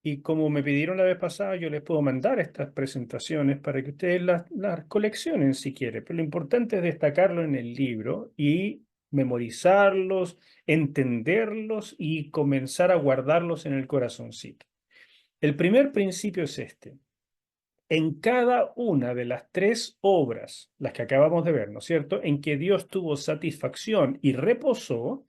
Y como me pidieron la vez pasada, yo les puedo mandar estas presentaciones para que ustedes las coleccionen si quieren. Pero lo importante es destacarlo en el libro y memorizarlos, entenderlos y comenzar a guardarlos en el corazoncito. El primer principio es este. En cada una de las tres obras, las que acabamos de ver, ¿no es cierto?, en que Dios tuvo satisfacción y reposó,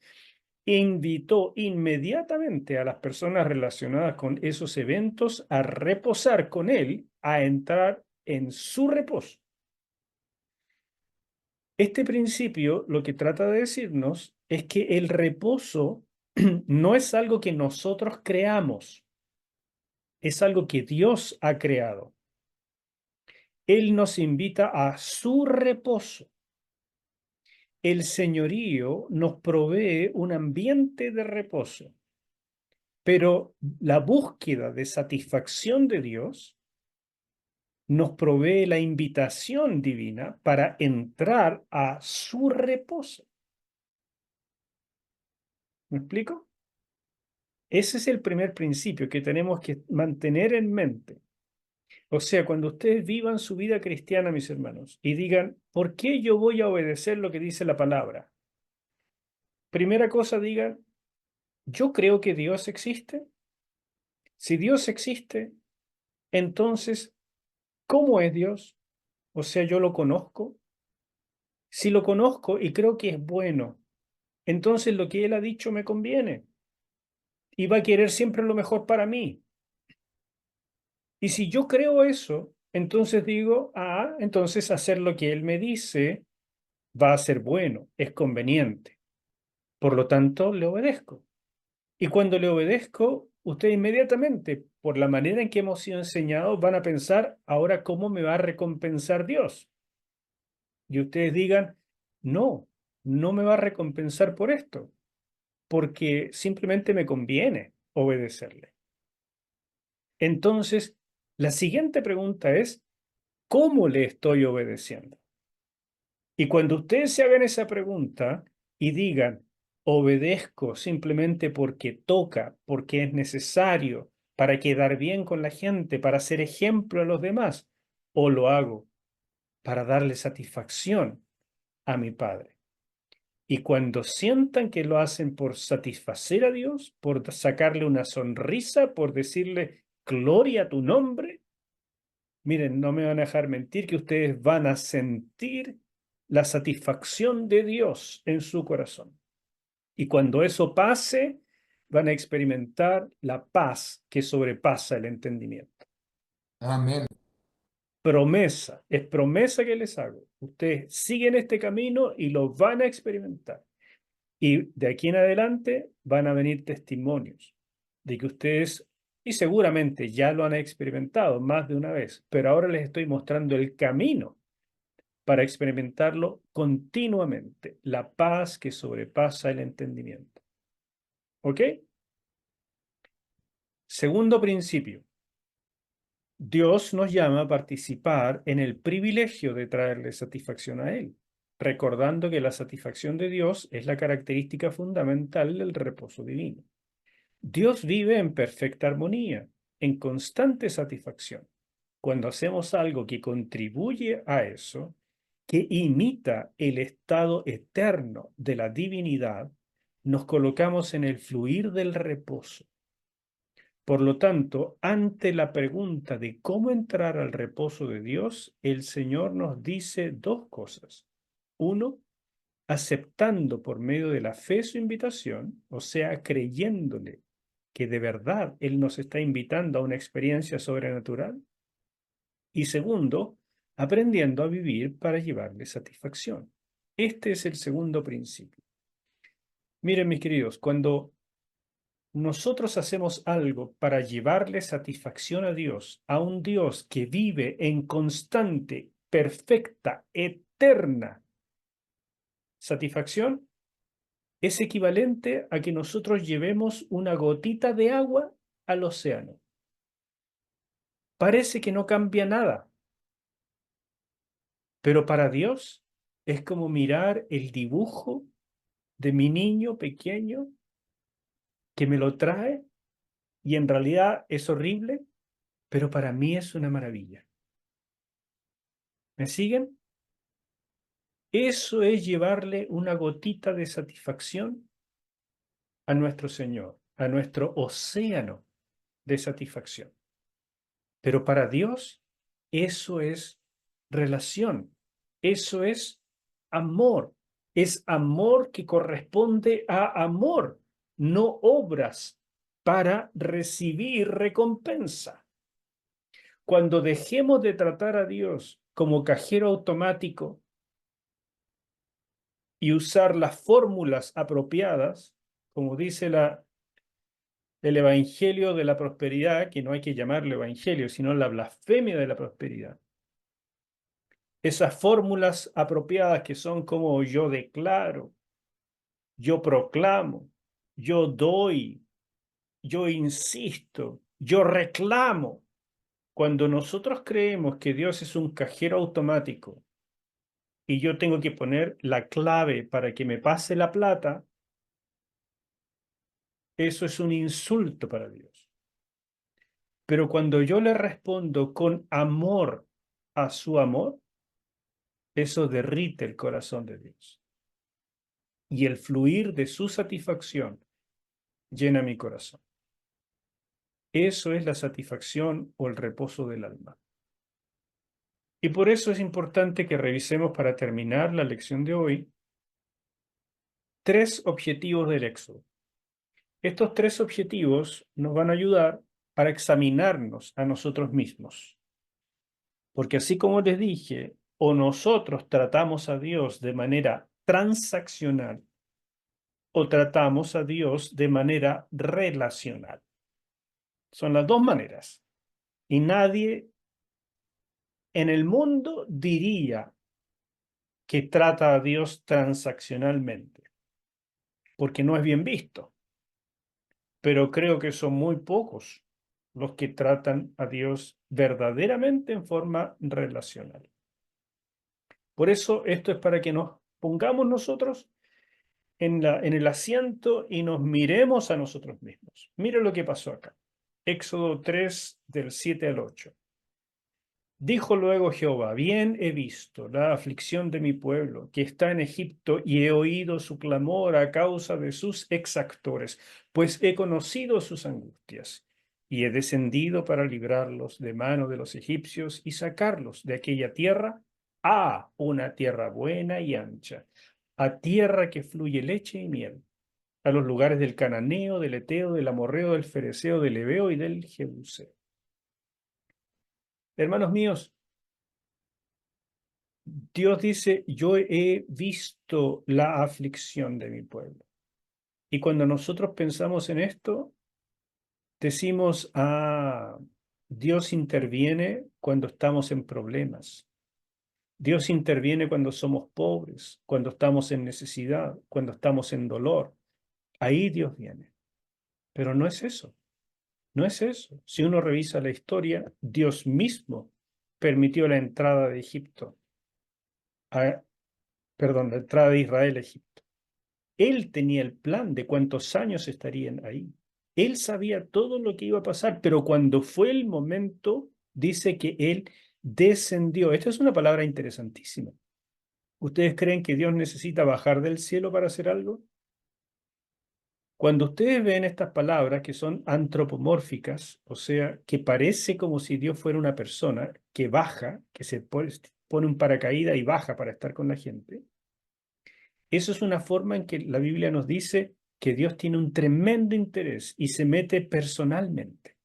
invitó inmediatamente a las personas relacionadas con esos eventos a reposar con él, a entrar en su reposo. Este principio lo que trata de decirnos es que el reposo no es algo que nosotros creamos, es algo que Dios ha creado. Él nos invita a su reposo. El señorío nos provee un ambiente de reposo. Pero la búsqueda de satisfacción de Dios nos provee la invitación divina para entrar a su reposo. ¿Me explico? Ese es el primer principio que tenemos que mantener en mente. O sea, cuando ustedes vivan su vida cristiana, mis hermanos, y digan, ¿por qué yo voy a obedecer lo que dice la palabra? Primera cosa, digan, yo creo que Dios existe. Si Dios existe, entonces, ¿cómo es Dios? O sea, yo lo conozco. Si lo conozco y creo que es bueno, entonces lo que Él ha dicho me conviene y va a querer siempre lo mejor para mí. Y si yo creo eso, entonces digo, entonces hacer lo que Él me dice va a ser bueno, es conveniente. Por lo tanto, le obedezco. Y cuando le obedezco, usted inmediatamente, por la manera en que hemos sido enseñados, van a pensar, ahora, ¿cómo me va a recompensar Dios? Y ustedes digan, no, no me va a recompensar por esto, porque simplemente me conviene obedecerle. Entonces, la siguiente pregunta es, ¿cómo le estoy obedeciendo? Y cuando ustedes se hagan esa pregunta y digan, obedezco simplemente porque toca, porque es necesario, para quedar bien con la gente, para ser ejemplo a los demás, o lo hago para darle satisfacción a mi Padre. Y cuando sientan que lo hacen por satisfacer a Dios, por sacarle una sonrisa, por decirle gloria a tu nombre, miren, no me van a dejar mentir que ustedes van a sentir la satisfacción de Dios en su corazón. Y cuando eso pase, van a experimentar la paz que sobrepasa el entendimiento. Amén. Promesa, es promesa que les hago. Ustedes siguen este camino y lo van a experimentar. Y de aquí en adelante van a venir testimonios de que ustedes, y seguramente ya lo han experimentado más de una vez, pero ahora les estoy mostrando el camino para experimentarlo continuamente, la paz que sobrepasa el entendimiento. ¿Ok? Segundo principio. Dios nos llama a participar en el privilegio de traerle satisfacción a Él, recordando que la satisfacción de Dios es la característica fundamental del reposo divino. Dios vive en perfecta armonía, en constante satisfacción. Cuando hacemos algo que contribuye a eso, que imita el estado eterno de la divinidad, nos colocamos en el fluir del reposo. Por lo tanto, ante la pregunta de cómo entrar al reposo de Dios, el Señor nos dice dos cosas. Uno, aceptando por medio de la fe su invitación, o sea, creyéndole que de verdad Él nos está invitando a una experiencia sobrenatural. Y segundo, aprendiendo a vivir para llevarle satisfacción. Este es el segundo principio. Miren, mis queridos, cuando nosotros hacemos algo para llevarle satisfacción a Dios, a un Dios que vive en constante, perfecta, eterna satisfacción, es equivalente a que nosotros llevemos una gotita de agua al océano. Parece que no cambia nada, pero para Dios es como mirar el dibujo de mi niño pequeño que me lo trae y en realidad es horrible, pero para mí es una maravilla. ¿Me siguen? Eso es llevarle una gotita de satisfacción a nuestro Señor, a nuestro océano de satisfacción. Pero para Dios, eso es relación, eso es amor que corresponde a amor, no obras para recibir recompensa. Cuando dejemos de tratar a Dios como cajero automático y usar las fórmulas apropiadas, como dice el Evangelio de la Prosperidad, que no hay que llamarlo Evangelio, sino la blasfemia de la prosperidad. Esas fórmulas apropiadas que son como yo declaro, yo proclamo, yo doy, yo insisto, yo reclamo. Cuando nosotros creemos que Dios es un cajero automático y yo tengo que poner la clave para que me pase la plata, eso es un insulto para Dios. Pero cuando yo le respondo con amor a su amor, eso derrite el corazón de Dios. Y el fluir de su satisfacción llena mi corazón. Eso es la satisfacción o el reposo del alma. Y por eso es importante que revisemos para terminar la lección de hoy 3 objetivos del Éxodo. Estos 3 objetivos nos van a ayudar para examinarnos a nosotros mismos. Porque así como les dije, o nosotros tratamos a Dios de manera transaccional o tratamos a Dios de manera relacional. Son las 2 maneras. Y nadie en el mundo diría que trata a Dios transaccionalmente, porque no es bien visto. Pero creo que son muy pocos los que tratan a Dios verdaderamente en forma relacional. Por eso esto es para que nos pongamos nosotros en el asiento y nos miremos a nosotros mismos. Mira lo que pasó acá. Éxodo 3, del 7 al 8. Dijo luego Jehová: bien he visto la aflicción de mi pueblo, que está en Egipto, y he oído su clamor a causa de sus exactores, pues he conocido sus angustias, y he descendido para librarlos de mano de los egipcios y sacarlos de aquella tierra a una tierra buena y ancha, a tierra que fluye leche y miel, a los lugares del cananeo, del eteo, del amorreo, del fereceo, del heveo y del jebuseo. Hermanos míos, Dios dice: yo he visto la aflicción de mi pueblo. Y cuando nosotros pensamos en esto, decimos: Dios interviene cuando estamos en problemas. Dios interviene cuando somos pobres, cuando estamos en necesidad, cuando estamos en dolor. Ahí Dios viene. Pero no es eso. No es eso. Si uno revisa la historia, Dios mismo permitió la entrada de Egipto. La entrada de Israel a Egipto. Él tenía el plan de cuántos años estarían ahí. Él sabía todo lo que iba a pasar, pero cuando fue el momento, dice que él descendió. Esta es una palabra interesantísima. ¿Ustedes creen que Dios necesita bajar del cielo para hacer algo? Cuando ustedes ven estas palabras que son antropomórficas, o sea, que parece como si Dios fuera una persona que baja, que se pone un paracaídas y baja para estar con la gente, eso es una forma en que la Biblia nos dice que Dios tiene un tremendo interés y se mete personalmente.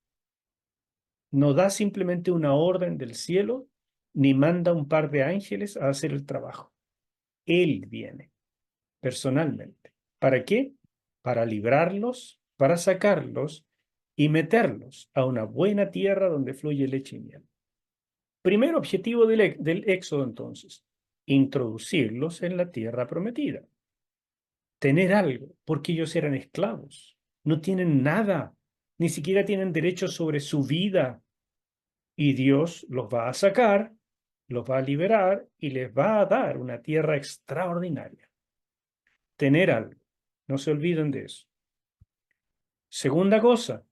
No da simplemente una orden del cielo, ni manda un par de ángeles a hacer el trabajo. Él viene personalmente. ¿Para qué? Para librarlos, para sacarlos y meterlos a una buena tierra donde fluye leche y miel. Primer objetivo del Éxodo, entonces: introducirlos en la tierra prometida. Tener algo, porque ellos eran esclavos. No tienen nada, ni siquiera tienen derecho sobre su vida. Y Dios los va a sacar, los va a liberar y les va a dar una tierra extraordinaria. Tener algo. No se olviden de eso. Segunda cosa,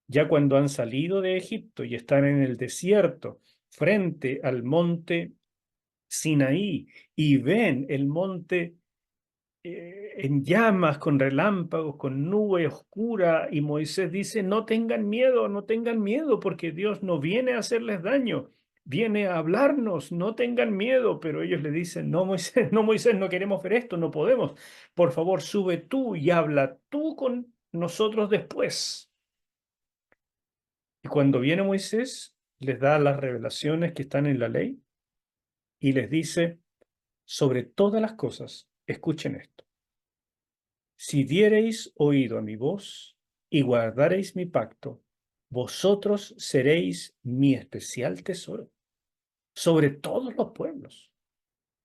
ya cuando han salido de Egipto y están en el desierto, frente al monte Sinaí, y ven el monte en llamas, con relámpagos, con nube oscura, y Moisés dice: no tengan miedo, porque Dios no viene a hacerles daño, viene a hablarnos, no tengan miedo. Pero ellos le dicen: no, Moisés, no queremos ver esto, no podemos. Por favor, sube tú y habla tú con nosotros después. Y cuando viene Moisés, les da las revelaciones que están en la ley y les dice: sobre todas las cosas, escuchen esto. Si diereis oído a mi voz y guardareis mi pacto, vosotros seréis mi especial tesoro sobre todos los pueblos,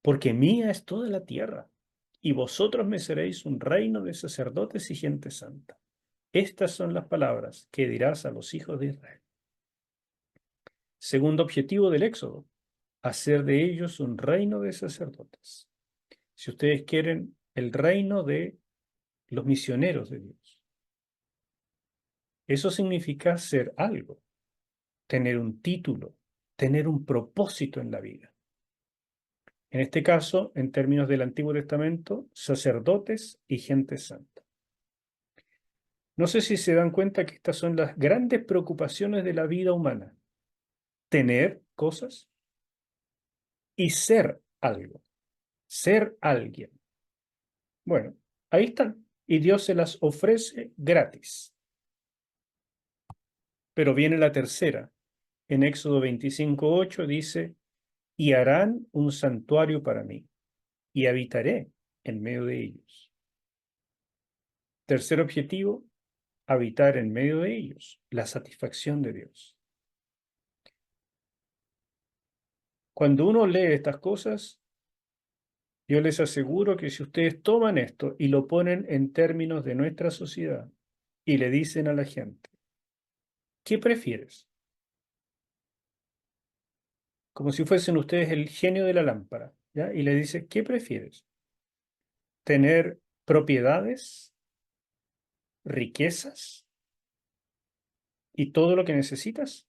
porque mía es toda la tierra, y vosotros me seréis un reino de sacerdotes y gente santa. Estas son las palabras que dirás a los hijos de Israel. Segundo objetivo del Éxodo, hacer de ellos un reino de sacerdotes. Si ustedes quieren, el reino de los misioneros de Dios. Eso significa ser algo, tener un título, tener un propósito en la vida. En este caso, en términos del Antiguo Testamento, sacerdotes y gente santa. No sé si se dan cuenta que estas son las grandes preocupaciones de la vida humana. Tener cosas y ser algo, ser alguien. Bueno, ahí están. Y Dios se las ofrece gratis. Pero viene la tercera. En Éxodo 25:8 dice, y harán un santuario para mí, y habitaré en medio de ellos. Tercer objetivo, habitar en medio de ellos, la satisfacción de Dios. Cuando uno lee estas cosas, yo les aseguro que si ustedes toman esto y lo ponen en términos de nuestra sociedad y le dicen a la gente, ¿qué prefieres? Como si fuesen ustedes el genio de la lámpara, ¿ya? Y le dice, ¿qué prefieres? ¿Tener propiedades, riquezas y todo lo que necesitas?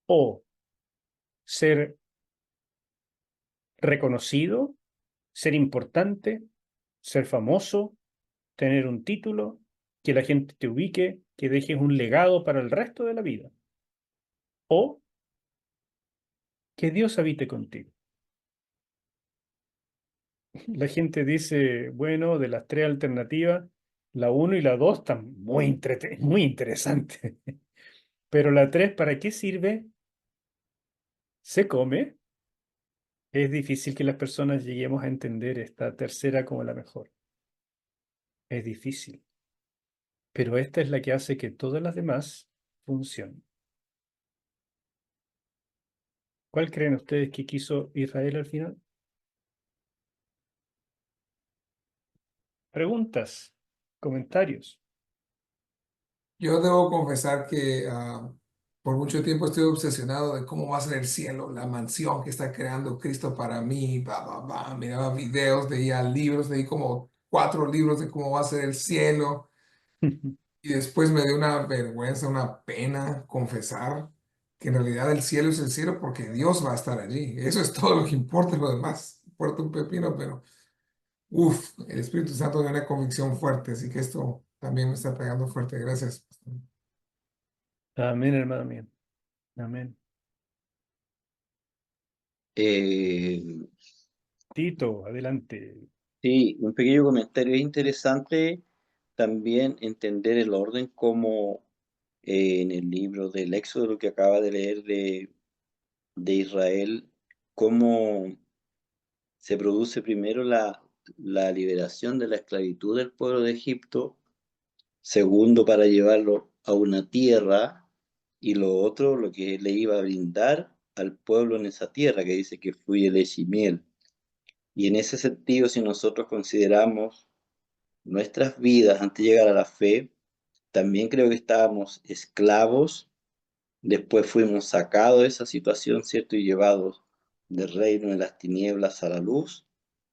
¿O ser reconocido, ser importante, ser famoso, tener un título, que la gente te ubique, que dejes un legado para el resto de la vida? ¿O que Dios habite contigo? La gente dice, bueno, de las tres alternativas, la 1 y la 2 están muy interesantes. Pero la 3, ¿para qué sirve? ¿Se come? Es difícil que las personas lleguemos a entender esta tercera como la mejor. Es difícil. Pero esta es la que hace que todas las demás funcionen. ¿Cuál creen ustedes que quiso Israel al final? Preguntas, comentarios. Yo debo confesar que por mucho tiempo estoy obsesionado de cómo va a ser el cielo, la mansión que está creando Cristo para mí. Miraba videos, leía libros, leí como 4 libros de cómo va a ser el cielo. Y después me dio una vergüenza, una pena confesar que en realidad el cielo es el cielo porque Dios va a estar allí. Eso es todo lo que importa, lo demás importa un pepino, pero el Espíritu Santo da una convicción fuerte, así que esto también me está pegando fuerte. Gracias. Amén, hermano mío. Amén. Eh, Tito, adelante. sí, un pequeño comentario. Es interesante también entender el orden como en el libro del Éxodo, lo que acaba de leer de Israel, cómo se produce primero la liberación de la esclavitud del pueblo de Egipto, segundo para llevarlo a una tierra, y lo otro, lo que le iba a brindar al pueblo en esa tierra, que dice que fluye leche y miel. Y en ese sentido, si nosotros consideramos nuestras vidas antes de llegar a la fe, también creo que estábamos esclavos, después fuimos sacados de esa situación, ¿cierto? Y llevados del reino de las tinieblas a la luz,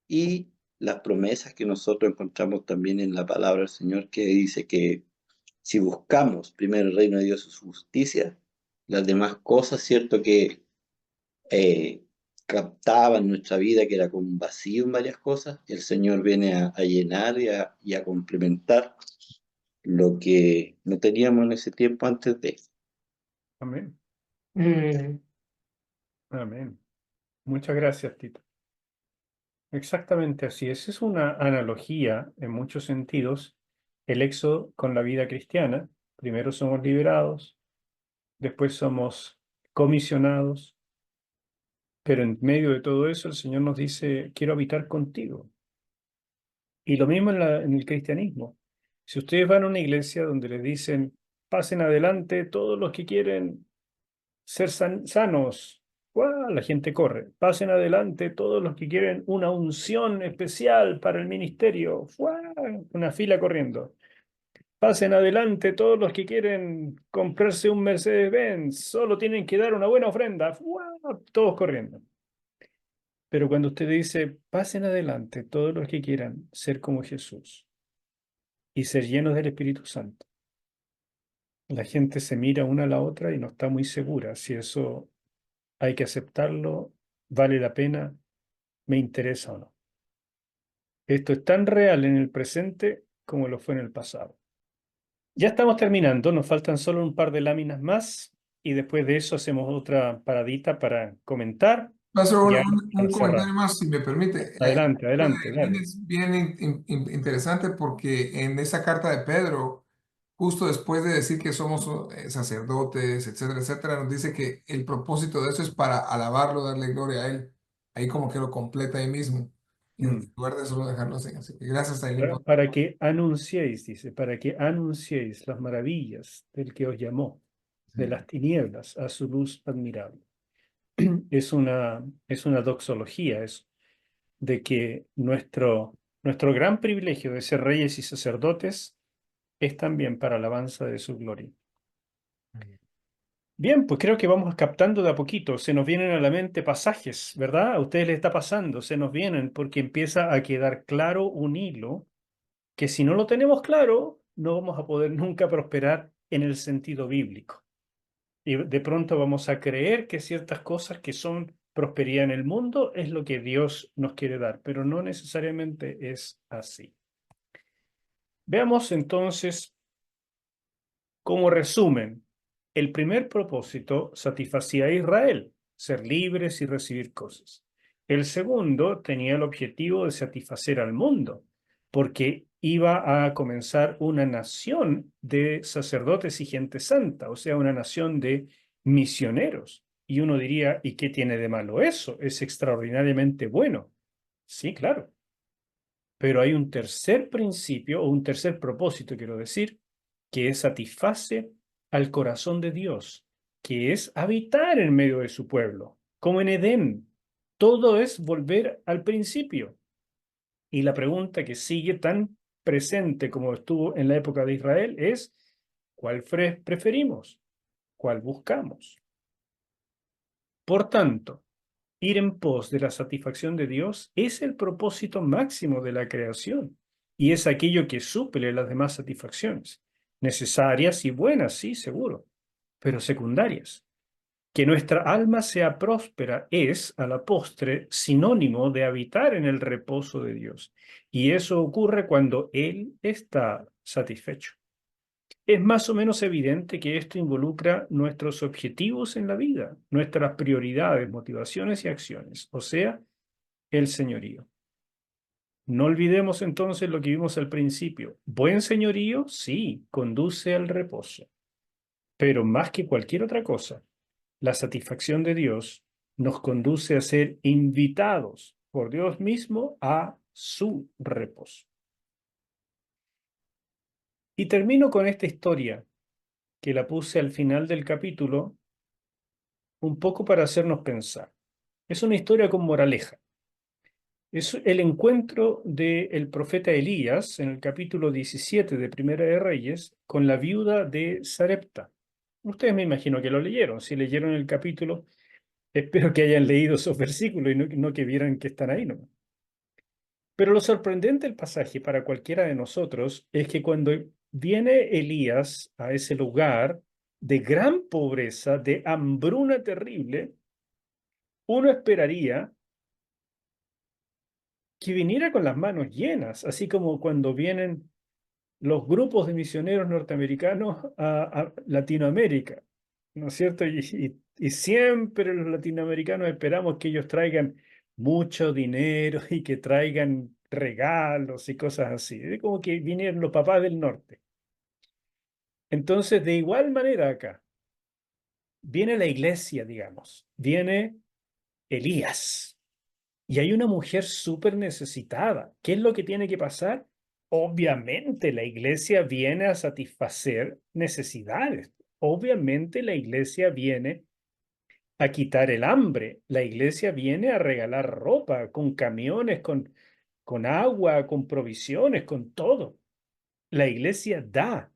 y las promesas que nosotros encontramos también en la palabra del Señor, que dice que si buscamos primero el reino de Dios y su justicia, las demás cosas, ¿cierto? Que captaban nuestra vida, que era como un vacío en varias cosas, el Señor viene a llenar y a complementar lo que no teníamos en ese tiempo antes de. Amén. Amén. Muchas gracias, Tito. Exactamente así. Esa es una analogía en muchos sentidos. El éxodo con la vida cristiana. Primero somos liberados, después somos comisionados, pero en medio de todo eso el Señor nos dice, quiero habitar contigo. Y lo mismo en el cristianismo. Si ustedes van a una iglesia donde les dicen, pasen adelante todos los que quieren ser sanos, ¡guau! La gente corre. Pasen adelante todos los que quieren una unción especial para el ministerio, ¡guau! Una fila corriendo. Pasen adelante todos los que quieren comprarse un Mercedes-Benz, solo tienen que dar una buena ofrenda. ¡Guau! Todos corriendo. Pero cuando usted dice, pasen adelante todos los que quieran ser como Jesús y ser llenos del Espíritu Santo, la gente se mira una a la otra y no está muy segura si eso hay que aceptarlo, vale la pena, me interesa o no. Esto es tan real en el presente como lo fue en el pasado. Ya estamos terminando, nos faltan solo un par de láminas más y después de eso hacemos otra paradita para comentar. Pastor, Ya un para cerrar. comentario más, si me permite. Adelante, adelante, dale. Es bien interesante porque en esa carta de Pedro, justo después de decir que somos sacerdotes, etcétera, etcétera, nos dice que el propósito de eso es para alabarlo, darle gloria a Él. Ahí como que lo completa ahí mismo, en Mm. lugar de solo dejarlo así. Así que gracias, Aileen. Para que anunciéis, dice, para que anunciéis las maravillas del que os llamó de las tinieblas a su luz admirable. Es una doxología eso, de que nuestro gran privilegio de ser reyes y sacerdotes es también para alabanza de su gloria. Bien, pues creo que vamos captando de a poquito. Se nos vienen a la mente pasajes, ¿verdad? A ustedes les está pasando, se nos vienen porque empieza a quedar claro un hilo que si no lo tenemos claro, no vamos a poder nunca prosperar en el sentido bíblico. Y de pronto vamos a creer que ciertas cosas que son prosperidad en el mundo es lo que Dios nos quiere dar, pero no necesariamente es así. Veamos entonces, como resumen, el primer propósito satisfacía a Israel, ser libres y recibir cosas. El segundo tenía el objetivo de satisfacer al mundo, porque iba a comenzar una nación de sacerdotes y gente santa, o sea, una nación de misioneros. Y uno diría, ¿y qué tiene de malo eso? Es extraordinariamente bueno. Sí, claro. Pero hay un tercer principio, o un tercer propósito, quiero decir, que satisface al corazón de Dios, que es habitar en medio de su pueblo, como en Edén. Todo es volver al principio. Y la pregunta que sigue tan presente como estuvo en la época de Israel es, ¿cuál preferimos? ¿Cuál buscamos? Por tanto, ir en pos de la satisfacción de Dios es el propósito máximo de la creación y es aquello que suple las demás satisfacciones, necesarias y buenas, sí, seguro, pero secundarias. Que nuestra alma sea próspera es, a la postre, sinónimo de habitar en el reposo de Dios. Y eso ocurre cuando Él está satisfecho. Es más o menos evidente que esto involucra nuestros objetivos en la vida, nuestras prioridades, motivaciones y acciones, o sea, el señorío. No olvidemos entonces lo que vimos al principio. Buen señorío, sí, conduce al reposo, pero más que cualquier otra cosa, la satisfacción de Dios nos conduce a ser invitados por Dios mismo a su reposo. Y termino con esta historia que la puse al final del capítulo un poco para hacernos pensar. Es una historia con moraleja. Es el encuentro del profeta Elías en el capítulo 17 de Primera de Reyes con la viuda de Sarepta. Ustedes me imagino que lo leyeron. Si leyeron el capítulo, espero que hayan leído esos versículos y no que vieran que están ahí nomás. Pero lo sorprendente del pasaje para cualquiera de nosotros es que cuando viene Elías a ese lugar de gran pobreza, de hambruna terrible, uno esperaría que viniera con las manos llenas, así como cuando vienen los grupos de misioneros norteamericanos a Latinoamérica, ¿no es cierto? Y siempre los latinoamericanos esperamos que ellos traigan mucho dinero y que traigan regalos y cosas así. Es como que vinieron los papás del norte. Entonces, de igual manera acá, viene la iglesia, digamos, viene Elías. Y hay una mujer súper necesitada. ¿Qué es lo que tiene que pasar? Obviamente la iglesia viene a satisfacer necesidades. Obviamente la iglesia viene a quitar el hambre. La iglesia viene a regalar ropa con camiones, con agua, con provisiones, con todo. La iglesia da,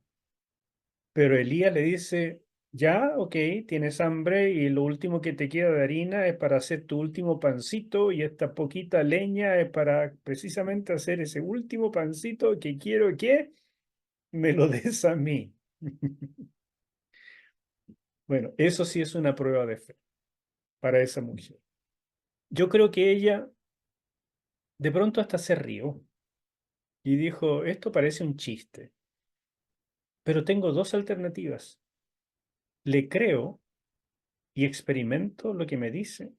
pero Elías le dice, ya, ok, tienes hambre y lo último que te queda de harina es para hacer tu último pancito y esta poquita leña es para precisamente hacer ese último pancito que quiero que me lo des a mí. Bueno, eso sí es una prueba de fe para esa mujer. Yo creo que ella de pronto hasta se rió y dijo, esto parece un chiste, pero tengo dos alternativas. Le creo y experimento lo que me dice,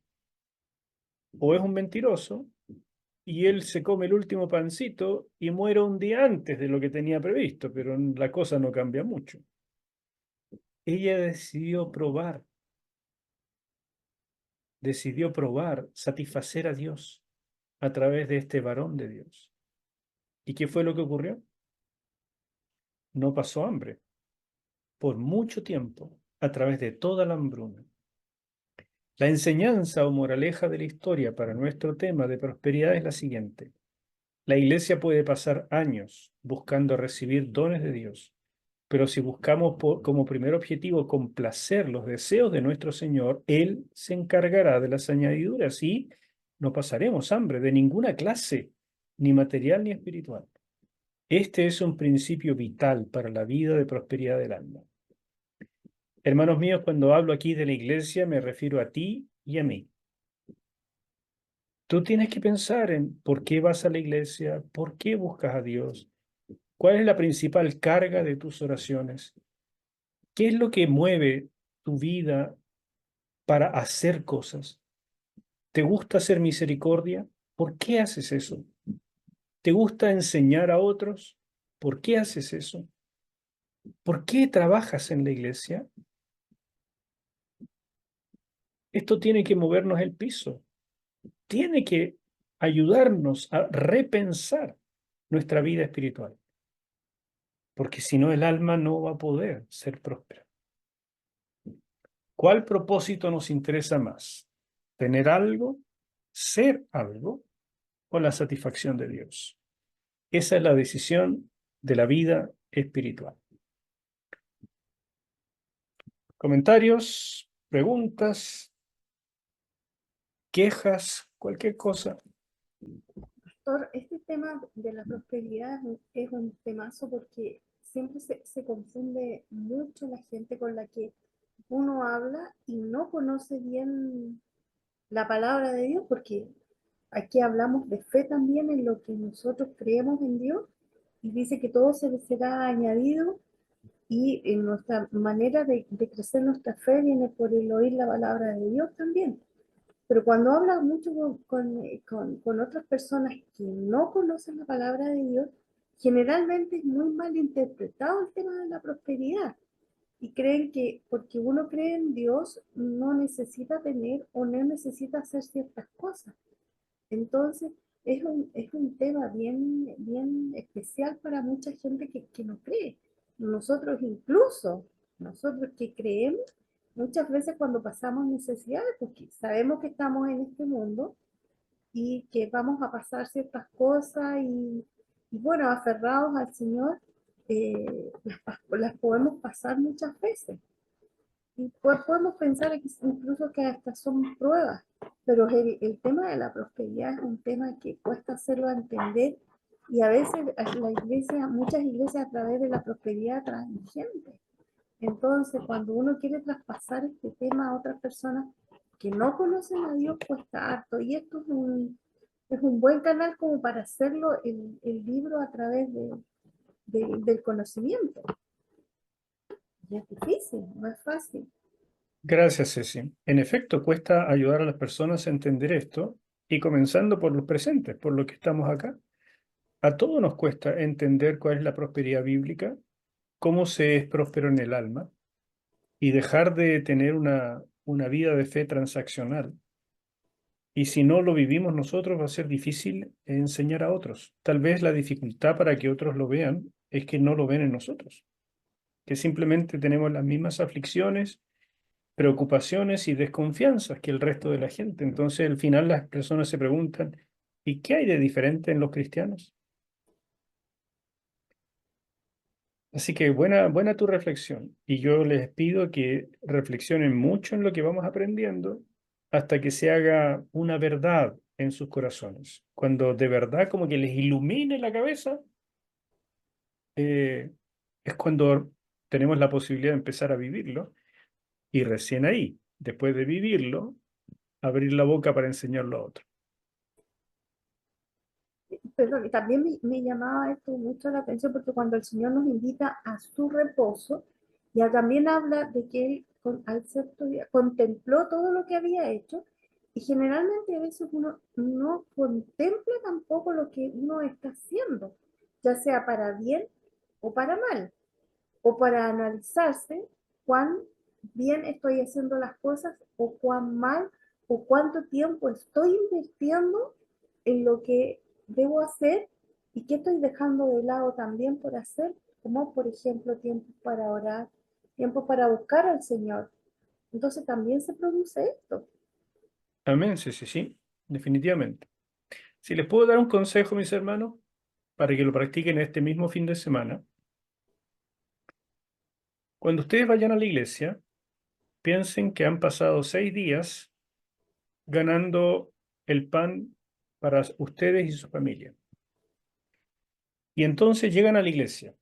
o es un mentiroso y él se come el último pancito y muere un día antes de lo que tenía previsto, pero la cosa no cambia mucho. Ella decidió probar, satisfacer a Dios a través de este varón de Dios. ¿Y qué fue lo que ocurrió? No pasó hambre por mucho tiempo a través de toda la hambruna. La enseñanza o moraleja de la historia para nuestro tema de prosperidad es la siguiente. La iglesia puede pasar años buscando recibir dones de Dios, pero si buscamos como primer objetivo complacer los deseos de nuestro Señor, Él se encargará de las añadiduras y no pasaremos hambre de ninguna clase, ni material ni espiritual. Este es un principio vital para la vida de prosperidad del alma. Hermanos míos, cuando hablo aquí de la iglesia, me refiero a ti y a mí. Tú tienes que pensar en por qué vas a la iglesia, por qué buscas a Dios, cuál es la principal carga de tus oraciones, qué es lo que mueve tu vida para hacer cosas. ¿Te gusta hacer misericordia? ¿Por qué haces eso? ¿Te gusta enseñar a otros? ¿Por qué haces eso? ¿Por qué trabajas en la iglesia? Esto tiene que movernos el piso, tiene que ayudarnos a repensar nuestra vida espiritual, porque si no el alma no va a poder ser próspera. ¿Cuál propósito nos interesa más? ¿Tener algo, ser algo o la satisfacción de Dios? Esa es la decisión de la vida espiritual. ¿Comentarios, preguntas, quejas, cualquier cosa? Pastor, este tema de la prosperidad es un temazo porque siempre se confunde mucho la gente con la que uno habla y no conoce bien la palabra de Dios, porque aquí hablamos de fe también en lo que nosotros creemos en Dios y dice que todo se le será añadido y en nuestra manera de crecer nuestra fe viene por el oír la palabra de Dios también. Pero cuando hablas mucho con otras personas que no conocen la palabra de Dios, generalmente es muy mal interpretado el tema de la prosperidad. Y creen que porque uno cree en Dios, no necesita tener o no necesita hacer ciertas cosas. Entonces, es un tema bien especial para mucha gente que no cree. Nosotros incluso, nosotros que creemos, muchas veces cuando pasamos necesidades, porque sabemos que estamos en este mundo y que vamos a pasar ciertas cosas y bueno, aferrados al Señor, las podemos pasar muchas veces. Y podemos pensar incluso que hasta son pruebas, pero el tema de la prosperidad es un tema que cuesta hacerlo entender y a veces la iglesia, muchas iglesias a través de la prosperidad traen gente. Entonces, cuando uno quiere traspasar este tema a otras personas que no conocen a Dios, cuesta harto. Y esto es un buen canal como para hacerlo el libro a través del conocimiento. Y es difícil, no es fácil. Gracias, Ceci. En efecto, cuesta ayudar a las personas a entender esto y comenzando por los presentes, por lo que estamos acá. A todos nos cuesta entender cuál es la prosperidad bíblica, cómo se es próspero en el alma y dejar de tener una vida de fe transaccional. Y si no lo vivimos nosotros, va a ser difícil enseñar a otros. Tal vez la dificultad para que otros lo vean es que no lo ven en nosotros, que simplemente tenemos las mismas aflicciones, preocupaciones y desconfianzas que el resto de la gente. Entonces, al final las personas se preguntan, ¿y qué hay de diferente en los cristianos? Así que buena tu reflexión. Y yo les pido que reflexionen mucho en lo que vamos aprendiendo hasta que se haga una verdad en sus corazones. Cuando de verdad como que les ilumine la cabeza, es cuando tenemos la posibilidad de empezar a vivirlo. Y recién ahí, después de vivirlo, abrir la boca para enseñarlo a otro. Perdón, y también me llamaba esto mucho la atención porque cuando el Señor nos invita a su reposo, ya también habla de que Él al sexto día contempló todo lo que había hecho y generalmente a veces uno no contempla tampoco lo que uno está haciendo, ya sea para bien o para mal, o para analizarse cuán bien estoy haciendo las cosas o cuán mal o cuánto tiempo estoy invirtiendo en lo que debo hacer y qué estoy dejando de lado también por hacer, como por ejemplo tiempo para orar, tiempo para buscar al Señor. Entonces también se produce esto. Amén, sí, definitivamente. Si les puedo dar un consejo, mis hermanos, para que lo practiquen este mismo fin de semana, cuando ustedes vayan a la iglesia, piensen que han pasado 6 días ganando el pan para ustedes y su familia. Y entonces llegan a la iglesia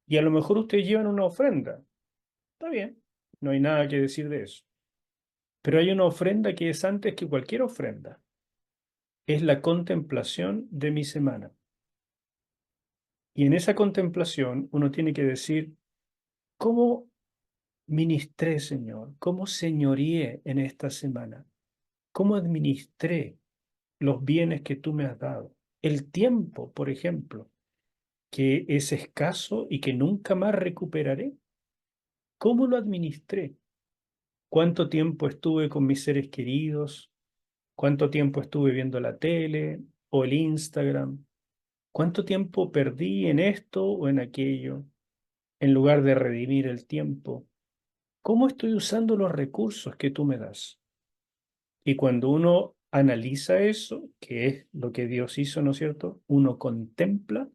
y a lo mejor ustedes llevan una ofrenda. Está bien, no hay nada que decir de eso. Pero hay una ofrenda que es antes que cualquier ofrenda. Es la contemplación de mi semana. Y en esa contemplación uno tiene que decir, ¿cómo ministré, Señor? ¿Cómo señoreé en esta semana? ¿Cómo administré los bienes que tú me has dado? El tiempo, por ejemplo, que es escaso y que nunca más recuperaré. ¿Cómo lo administré? ¿Cuánto tiempo estuve con mis seres queridos? ¿Cuánto tiempo estuve viendo la tele o el Instagram? ¿Cuánto tiempo perdí en esto o en aquello en lugar de redimir el tiempo? ¿Cómo estoy usando los recursos que tú me das? Y cuando uno analiza eso, que es lo que Dios hizo, ¿no es cierto? Uno contempla,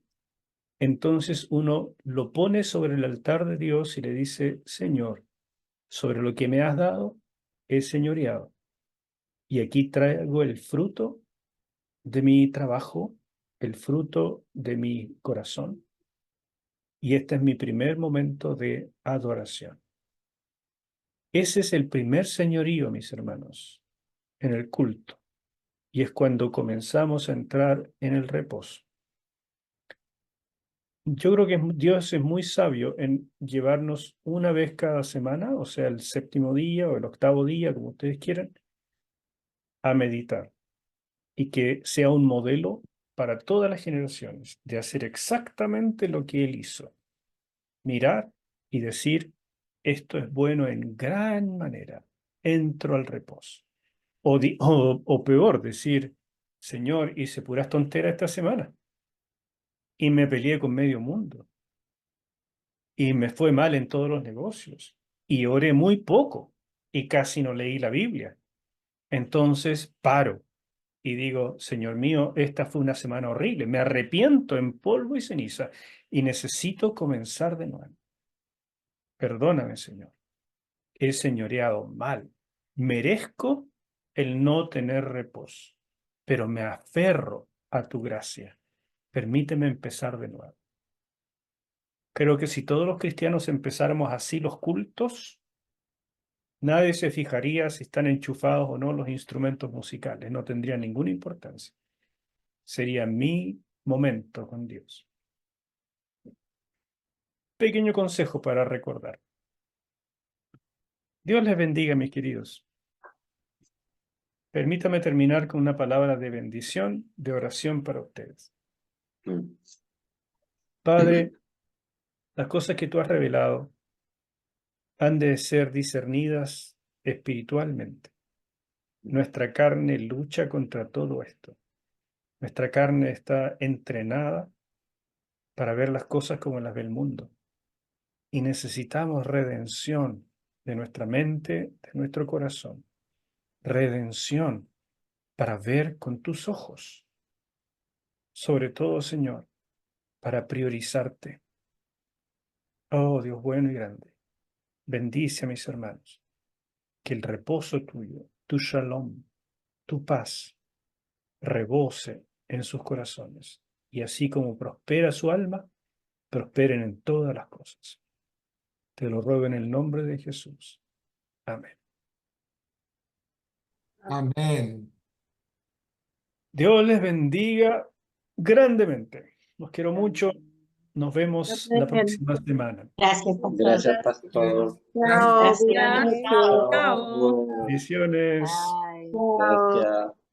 entonces uno lo pone sobre el altar de Dios y le dice, Señor, sobre lo que me has dado, he señoreado. Y aquí traigo el fruto de mi trabajo, el fruto de mi corazón. Y este es mi primer momento de adoración. Ese es el primer señorío, mis hermanos, en el culto. Y es cuando comenzamos a entrar en el reposo. Yo creo que Dios es muy sabio en llevarnos una vez cada semana, o sea, el séptimo día o el octavo día, como ustedes quieran, a meditar. Y que sea un modelo para todas las generaciones de hacer exactamente lo que Él hizo. Mirar y decir, esto es bueno en gran manera, entro al reposo. O peor, decir, Señor, hice puras tonteras esta semana y me peleé con medio mundo y me fue mal en todos los negocios y oré muy poco y casi no leí la Biblia. Entonces paro y digo, Señor mío, esta fue una semana horrible, me arrepiento en polvo y ceniza y necesito comenzar de nuevo. Perdóname, Señor. He señoreado mal. Merezco el no tener reposo, pero me aferro a tu gracia. Permíteme empezar de nuevo. Creo que si todos los cristianos empezáramos así los cultos, nadie se fijaría si están enchufados o no los instrumentos musicales. No tendría ninguna importancia. Sería mi momento con Dios. Pequeño consejo para recordar. Dios les bendiga, mis queridos. Permítame terminar con una palabra de bendición, de oración para ustedes. Padre, las cosas que tú has revelado han de ser discernidas espiritualmente. Nuestra carne lucha contra todo esto. Nuestra carne está entrenada para ver las cosas como las ve el mundo. Y necesitamos redención de nuestra mente, de nuestro corazón. Redención para ver con tus ojos. Sobre todo, Señor, para priorizarte, Oh Dios bueno y grande, bendice a mis hermanos, que el reposo tuyo, tu shalom, tu paz, rebose en sus corazones, y así como prospera su alma, prosperen en todas las cosas. Te lo ruego en el nombre de Jesús. Amén. Amén. Dios les bendiga grandemente. Los quiero mucho. Nos vemos la próxima semana. Gracias, pastor. Gracias, pastor. Gracias. Gracias. Chao. Chao. Bendiciones. Ay. Gracias.